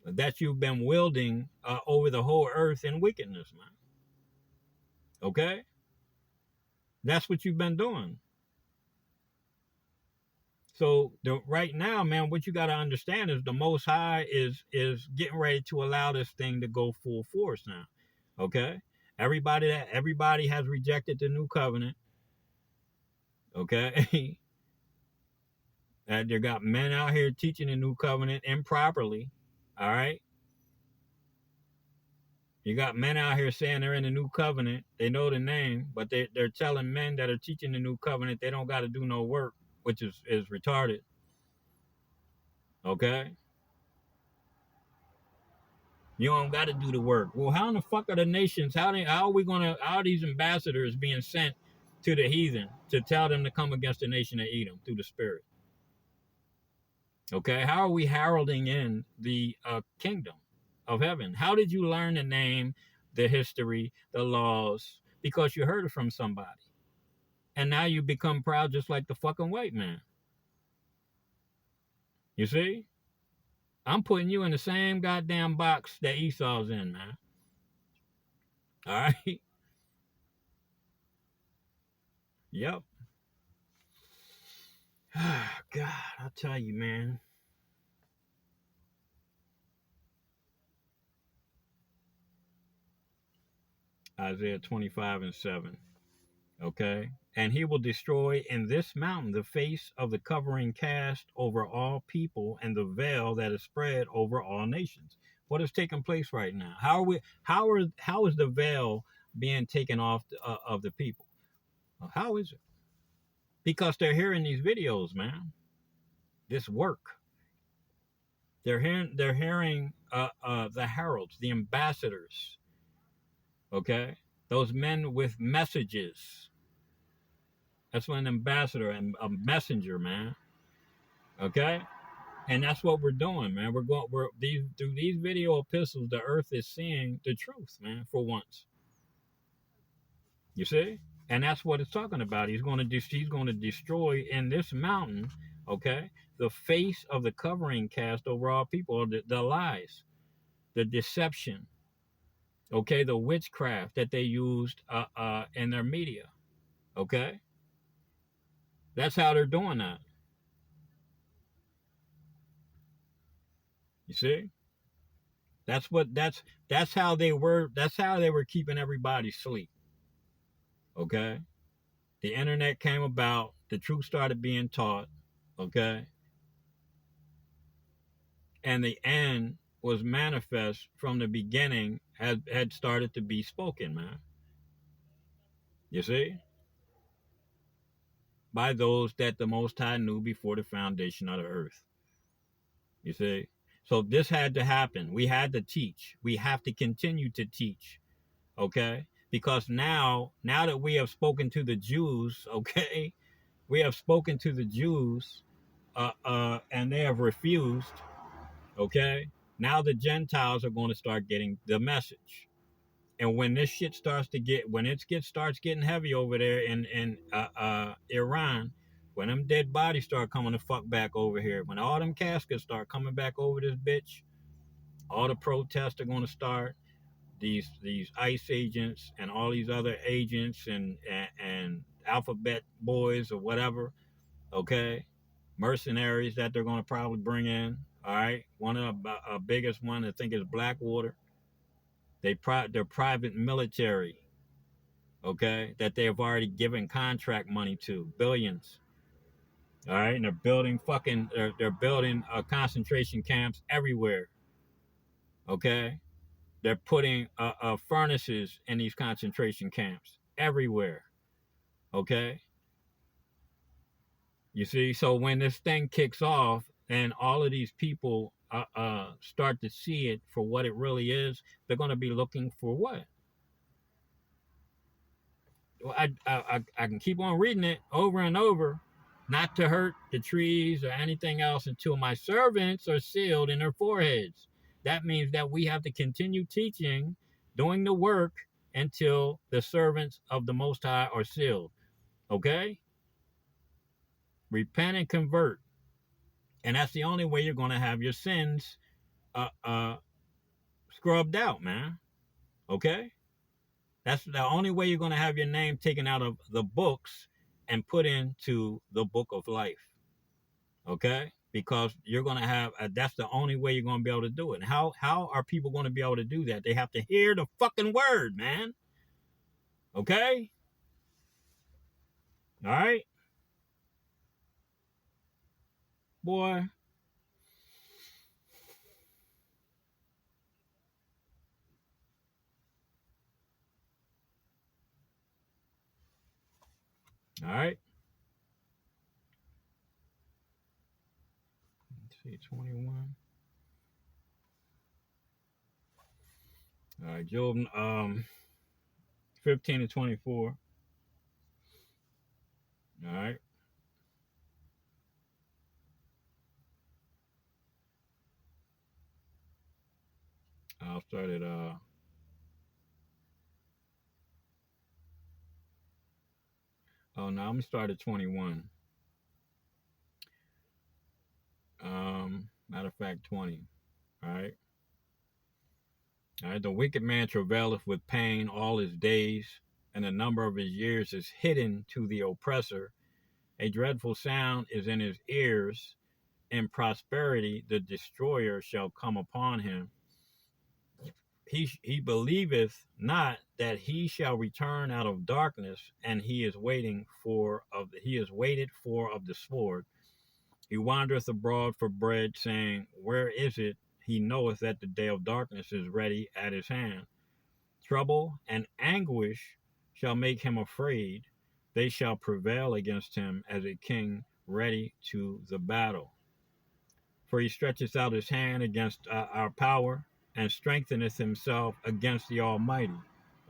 S1: that you've been wielding over the whole earth in wickedness, man. Okay? That's what you've been doing. So right now, man, what you got to understand is the Most High is getting ready to allow this thing to go full force now. Okay, everybody has rejected the new covenant. Okay, and they got men out here teaching the new covenant improperly. All right, you got men out here saying they're in the new covenant. They know the name, but they're telling men that are teaching the new covenant they don't got to do no work, which is retarded. Okay. You don't got to do the work. Well, how in the fuck are the nations? How are these ambassadors being sent to the heathen to tell them to come against the nation of Edom through the Spirit? Okay, how are we heralding in the kingdom of heaven? How did you learn the name, the history, the laws? Because you heard it from somebody. And now you become proud just like the fucking white man. You see? I'm putting you in the same goddamn box that Esau's in, man. All right? Yep. God, I'll tell you, man. Isaiah 25:7. Okay? And he will destroy in this mountain the face of the covering cast over all people and the veil that is spread over all nations. What is taking place right now? How is the veil being taken off of the people? How is it? Because they're hearing these videos, man. This work. They're hearing the heralds, the ambassadors, okay? Those men with messages. That's what an ambassador and a messenger, man. Okay? And that's what we're doing, man. We're these through these video epistles, the earth is seeing the truth, man, for once. You see? And that's what it's talking about. He's going to destroy in this mountain, okay, the face of the covering cast over all people, the lies, the deception, okay, the witchcraft that they used in their media, okay. That's how they're doing that. You see? That's how they were. That's how they were keeping everybody asleep. Okay. The internet came about. The truth started being taught. Okay. And the end was manifest from the beginning. Had started to be spoken, man. You see? By those that the Most High knew before the foundation of the earth. You see? So this had to happen. We had to teach. We have to continue to teach. Okay? Because now that we have spoken to the Jews, okay, we have spoken to the Jews, and they have refused. Okay, now the Gentiles are going to start getting the message, and when this shit starts to get, when it starts getting heavy over there in Iran, when them dead bodies start coming the fuck back over here, when all them caskets start coming back over this bitch, all the protests are going to start. These ICE agents and all these other agents and alphabet boys or whatever, okay, mercenaries that they're going to probably bring in. All right, one of the biggest one I think is Blackwater. They're private military, okay, that they have already given contract money to, billions. All right, and they're building they're building concentration camps everywhere. Okay, they're putting furnaces in these concentration camps everywhere. Okay. You see, so when this thing kicks off and all of these people start to see it for what it really is, they're going to be looking for what? Well, I can keep on reading it over and over, not to hurt the trees or anything else until my servants are sealed in their foreheads. That means that we have to continue teaching, doing the work until the servants of the Most High are sealed. Okay? Repent and convert. And that's the only way you're going to have your sins uh, uh, scrubbed out, man. Okay? That's the only way you're going to have your name taken out of the books and put into the book of life. Okay? Because you're going to have, that's the only way you're going to be able to do it. And how are people going to be able to do that? They have to hear the fucking word, man. Okay? All right? Boy. All right? Let's see, 21. All right, Job 15 to 24. All right. I'll start at Oh no, I'm gonna start at 21. Matter of fact, 20. All right. All right. The wicked man travaileth with pain all his days, and the number of his years is hidden to the oppressor. A dreadful sound is in his ears. In prosperity, the destroyer shall come upon him. He believeth not that he shall return out of darkness, and he is waited for of the sword. He wandereth abroad for bread, saying, where is it? He knoweth that the day of darkness is ready at his hand. Trouble and anguish shall make him afraid. They shall prevail against him as a king ready to the battle. For he stretcheth out his hand against our power, and strengtheneth himself against the Almighty.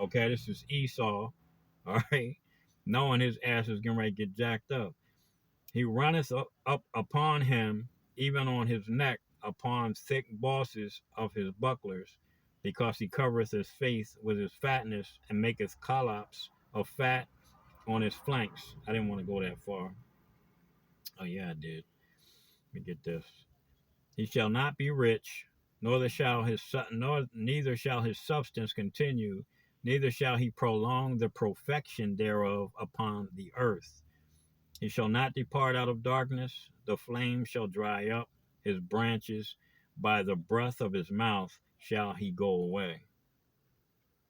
S1: Okay, this is Esau, all right, knowing his ass is getting ready to get jacked up. He runneth up upon him, even on his neck, upon thick bosses of his bucklers, because he covereth his face with his fatness, and maketh collops of fat on his flanks. I didn't want to go that far. Oh yeah, I did. Let me get this. He shall not be rich, neither shall his substance continue, neither shall he prolong the perfection thereof upon the earth. He shall not depart out of darkness, the flame shall dry up his branches, by the breath of his mouth shall he go away.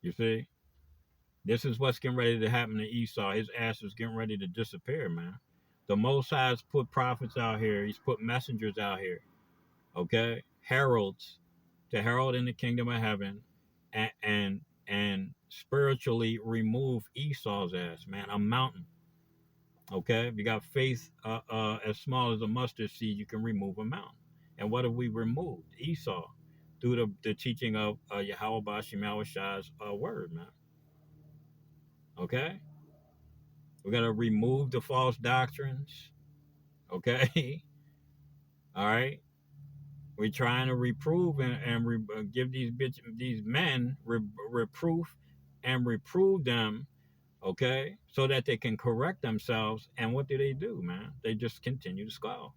S1: You see? This is what's getting ready to happen to Esau. His ass is getting ready to disappear, man. The Most High has put prophets out here. He's put messengers out here. Okay? Heralds to herald in the kingdom of heaven and spiritually remove Esau's ass, man. A mountain. Okay? If you got faith as small as a mustard seed, you can remove a mountain. And what have we removed? Esau. Through the teaching of Yahweh Bashim Yahushai's word, man. Okay? We're going to remove the false doctrines. Okay? All right? We're trying to reprove and give these men reproof and reprove them, okay, so that they can correct themselves. And what do, man? They just continue to scowl.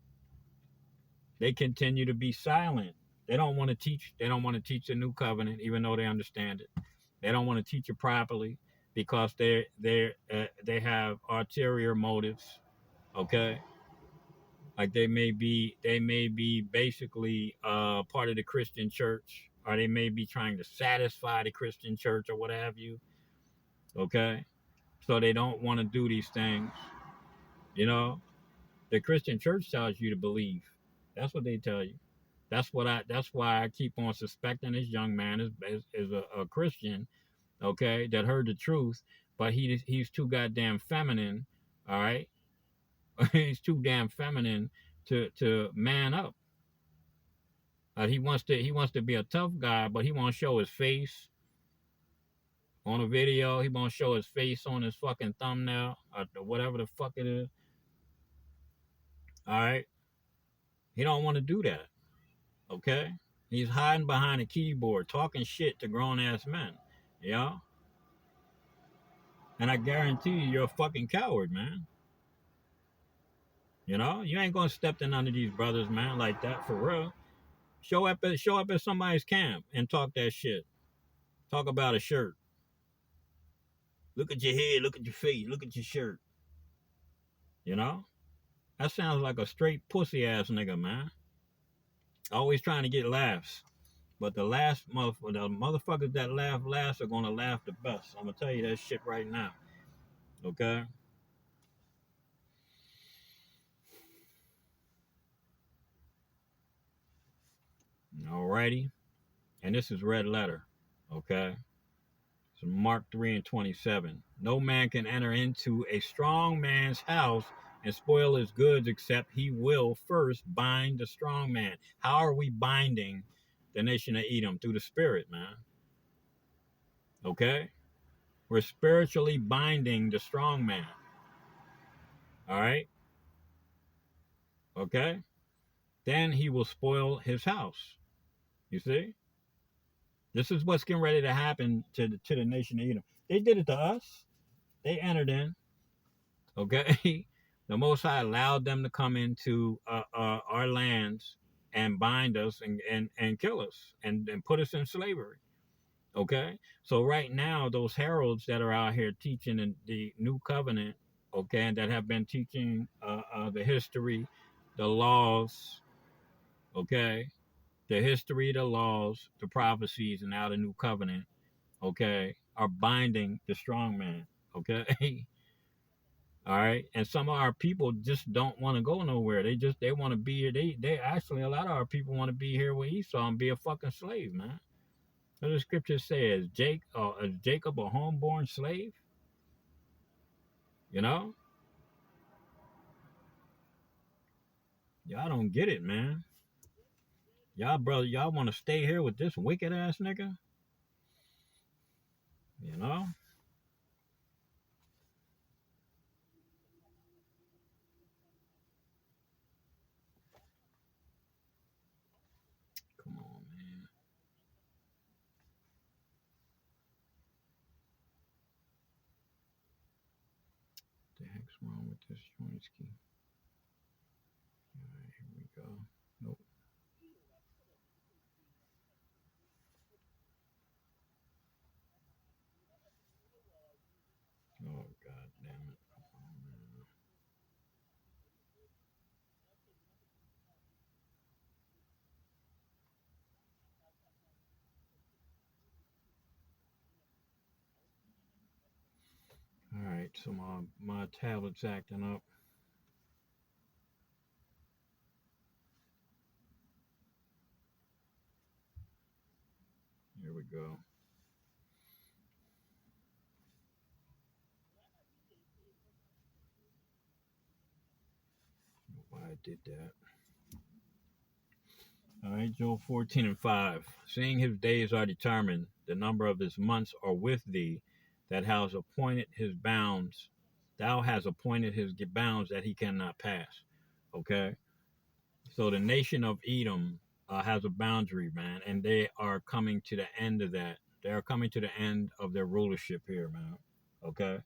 S1: They continue to be silent. They don't want to teach. They don't want to teach the new covenant, even though they understand it. They don't want to teach it properly because they have ulterior motives, okay. Like they may be basically part of the Christian church, or they may be trying to satisfy the Christian church or what have you. Okay, so they don't want to do these things. You know, the Christian church tells you to believe. That's what they tell you. That's why I keep on suspecting this young man is a Christian. Okay, that heard the truth, but he's too goddamn feminine. All right, he's too damn feminine to man up. He wants to be a tough guy, but he won't show his face on a video. He won't show his face on his fucking thumbnail or whatever the fuck it is. All right, he don't want to do that. Okay, he's hiding behind a keyboard, talking shit to grown ass men. Yeah, and I guarantee you're a fucking coward, man. You know, you ain't gonna step in under these brothers, man, like that for real. Show up at somebody's camp and talk that shit. Talk about a shirt. Look at your head, look at your face, look at your shirt. You know? That sounds like a straight pussy ass nigga, man. Always trying to get laughs. But the motherfuckers that laugh last are gonna laugh the best. I'm gonna tell you that shit right now. Okay? Alrighty. And this is red letter. Okay? So Mark 3 and 27. No man can enter into a strong man's house and spoil his goods except he will first bind the strong man. How are we binding the nation of Edom? Through the spirit, man. Okay? We're spiritually binding the strong man. All right? Okay? Then he will spoil his house. You see? This is what's getting ready to happen to the nation of Edom. They did it to us. They entered in. Okay, the Most High allowed them to come into our lands and bind us and kill us and put us in slavery. Okay, so right now those heralds that are out here teaching in the new covenant, okay, and that have been teaching the history, the laws, okay, the history, the laws, the prophecies, and now the new covenant, okay, are binding the strong man. Okay, all right, and some of our people just don't want to go nowhere. They want to be here. They actually, a lot of our people want to be here with Esau and be a fucking slave, man. What the scripture says, is Jacob a homeborn slave? You know, y'all don't get it, man. Y'all, brother, y'all want to stay here with this wicked ass nigga? You know? Come on, man. What the heck's wrong with this joint ski? All right, here we go. Nope. Oh, god damn it. Oh, man. All right, so my tablet's acting up. Here we go. Why I did that. All right, Joel 14 and 5. Seeing his days are determined, the number of his months are with thee, that has appointed his bounds. Thou hast appointed his bounds that he cannot pass. Okay? So the nation of Edom has a boundary, man, and they are coming to the end of that. They are coming to the end of their rulership here, man. Okay?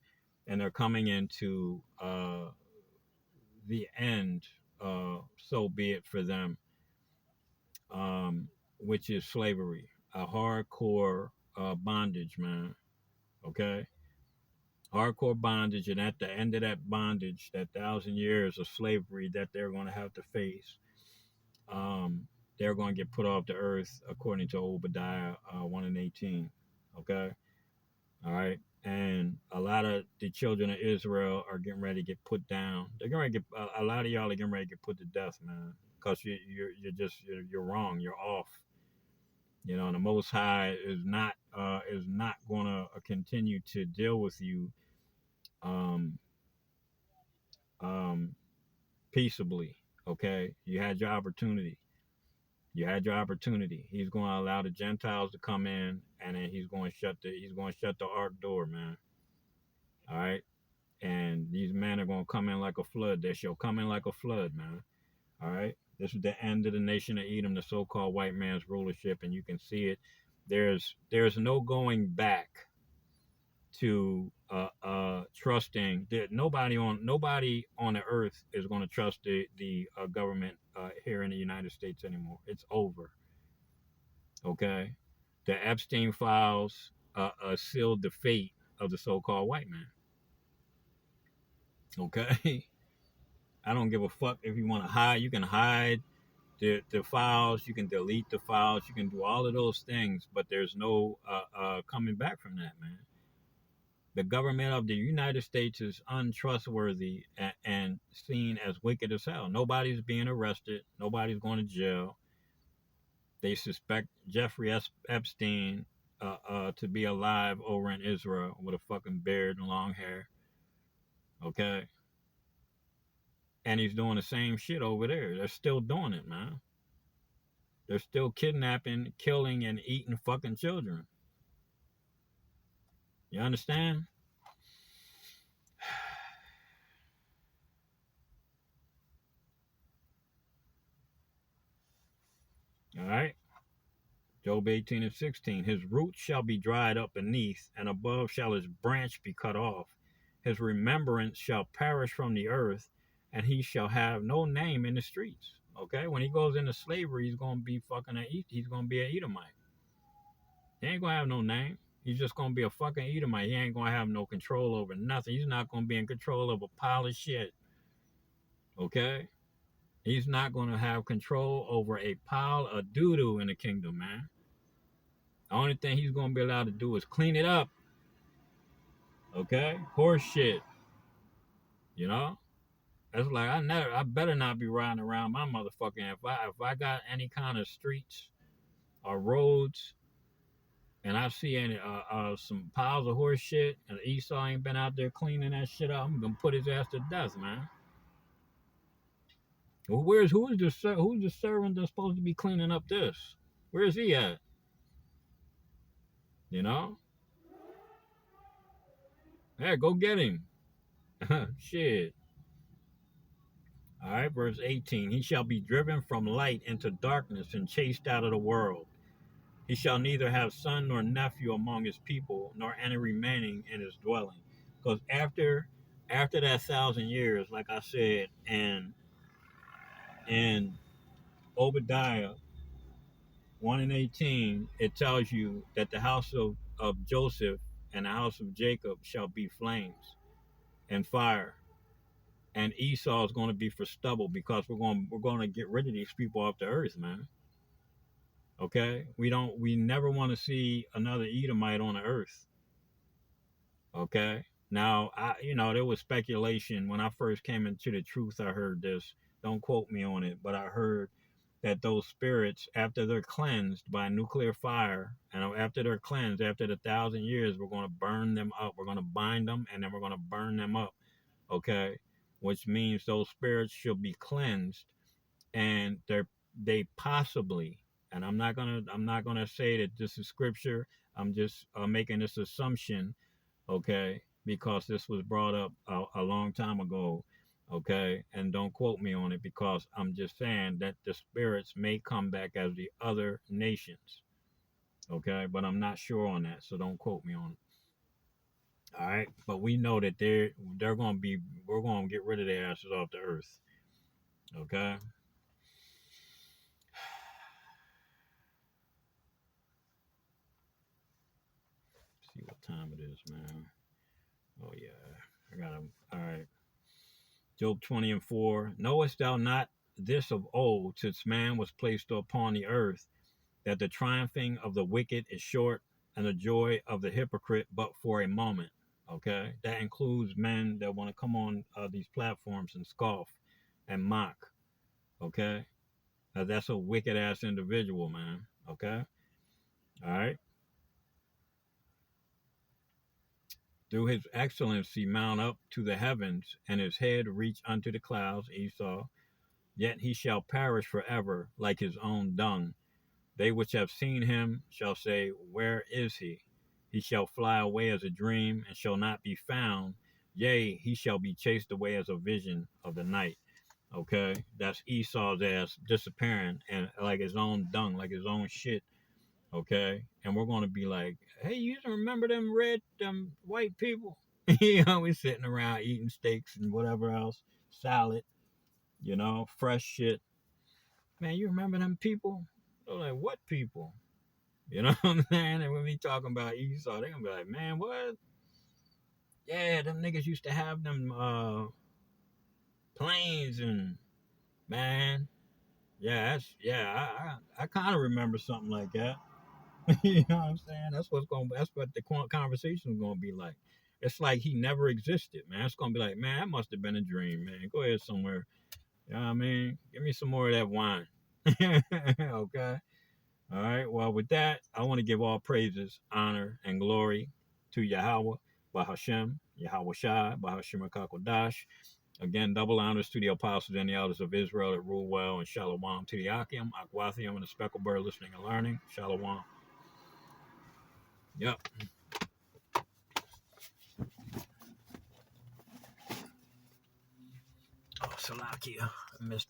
S1: And they're coming into the end, so be it for them, which is slavery, a hardcore bondage, man. Okay, hardcore bondage, and at the end of that bondage, that 1,000 years of slavery that they're going to have to face, um, they're going to get put off the earth, according to Obadiah 1:18. Okay, all right, and a lot of the children of Israel are getting ready to get put down. They're going to get a lot of y'all are getting ready to get put to death, man, because you're wrong, you're off. You know, the Most High is not going to continue to deal with you um, um, peaceably. Okay, you had your opportunity. You had your opportunity. He's going to allow the Gentiles to come in, and then he's going to shut the ark door, man. All right, and these men are going to come in like a flood. They shall come in like a flood, man. All right, this is the end of the nation of Edom, the so-called white man's rulership, and you can see it. There's no going back to trusting that nobody on the earth is going to trust the government here in the United States anymore. It's over. Okay, the Epstein files sealed the fate of the so-called white man. Okay, I don't give a fuck if you want to hide. You can hide the files. You can delete the files. You can do all of those things, but there's no coming back from that, man. The government of the United States is untrustworthy and seen as wicked as hell. Nobody's being arrested. Nobody's going to jail. They suspect Jeffrey Epstein to be alive over in Israel with a fucking beard and long hair. Okay. And he's doing the same shit over there. They're still doing it, man. They're still kidnapping, killing, and eating fucking children. You understand? All right. Job 18 and 16. His roots shall be dried up beneath, and above shall his branch be cut off. his remembrance shall perish from the earth, and he shall have no name in the streets. Okay, when he goes into slavery, he's gonna be he's gonna be an Edomite. He ain't gonna have no name. He's just gonna be a fucking Edomite. He ain't gonna have no control over nothing. He's not gonna be in control of a pile of shit. Okay, he's not gonna have control over a pile of doo doo in the kingdom, man. The only thing he's gonna be allowed to do is clean it up. Okay, horse shit. You know. It's like I better not be riding around my motherfucking if I got any kind of streets or roads and I see any some piles of horse shit and Esau ain't been out there cleaning that shit up, I'm gonna put his ass to death, man. Well, who's the servant that's supposed to be cleaning up this? Where's he at? You know? Hey, go get him. Shit. All right, verse 18. He shall be driven from light into darkness and chased out of the world. He shall neither have son nor nephew among his people, nor any remaining in his dwelling. Because after that 1,000 years, like I said, and Obadiah 1 and 18, it tells you that the house of Joseph and the house of Jacob shall be flames and fire. And Esau is going to be for stubble because we're going to get rid of these people off the earth, man. Okay? We never want to see another Edomite on the earth. Okay. Now, there was speculation when I first came into the truth. I heard this. Don't quote me on it, but I heard that those spirits, after they're cleansed by nuclear fire, and after they're cleansed, after the 1,000 years, we're going to burn them up. We're going to bind them, and then we're going to burn them up. Okay, which means those spirits should be cleansed, and they possibly. And I'm not gonna say that this is scripture. I'm just making this assumption, okay, because this was brought up a long time ago, okay, and don't quote me on it because I'm just saying that the spirits may come back as the other nations, okay, but I'm not sure on that, so don't quote me on it. All right, but we know that we're gonna get rid of their asses off the earth, okay. See what time it is, man. Oh yeah, I got him. All right. Job 20 and 4. Knowest thou not this of old, since man was placed upon the earth, that the triumphing of the wicked is short, and the joy of the hypocrite but for a moment? Okay, that includes men that want to come on these platforms and scoff and mock. Okay, that's a wicked ass individual, man. Okay, all right. Through his excellency mount up to the heavens, and his head reach unto the clouds, Esau. Yet he shall perish forever like his own dung. They which have seen him shall say, where is he? He shall fly away as a dream, and shall not be found. Yea, he shall be chased away as a vision of the night. Okay, that's Esau's ass disappearing, and like his own dung, like his own shit. Okay, and we're going to be like, hey, you remember them white people? We sitting around eating steaks and whatever else, salad, fresh shit. Man, you remember them people? They're like, what people? You know what I'm saying? And when we talking about Esau, they're gonna be like, man, what? Yeah, them niggas used to have them planes and man, yeah, I kind of remember something like that. You know what I'm saying? That's what the conversation is gonna be like. It's like he never existed, man. It's gonna be like, man, that must have been a dream, man. Go ahead somewhere. You know what I mean? Give me some more of that wine. Okay. All right. Well, with that, I want to give all praises, honor, and glory to Yahweh, Bahashem, Yahweh Shai, Bahashem Kakodash. Again, double honors to the apostles and the elders of Israel that rule well, and Shalom to the Akim, Akwathium, and the speckled bird listening and learning. Shalom. Yep. Oh, Salakia. I missed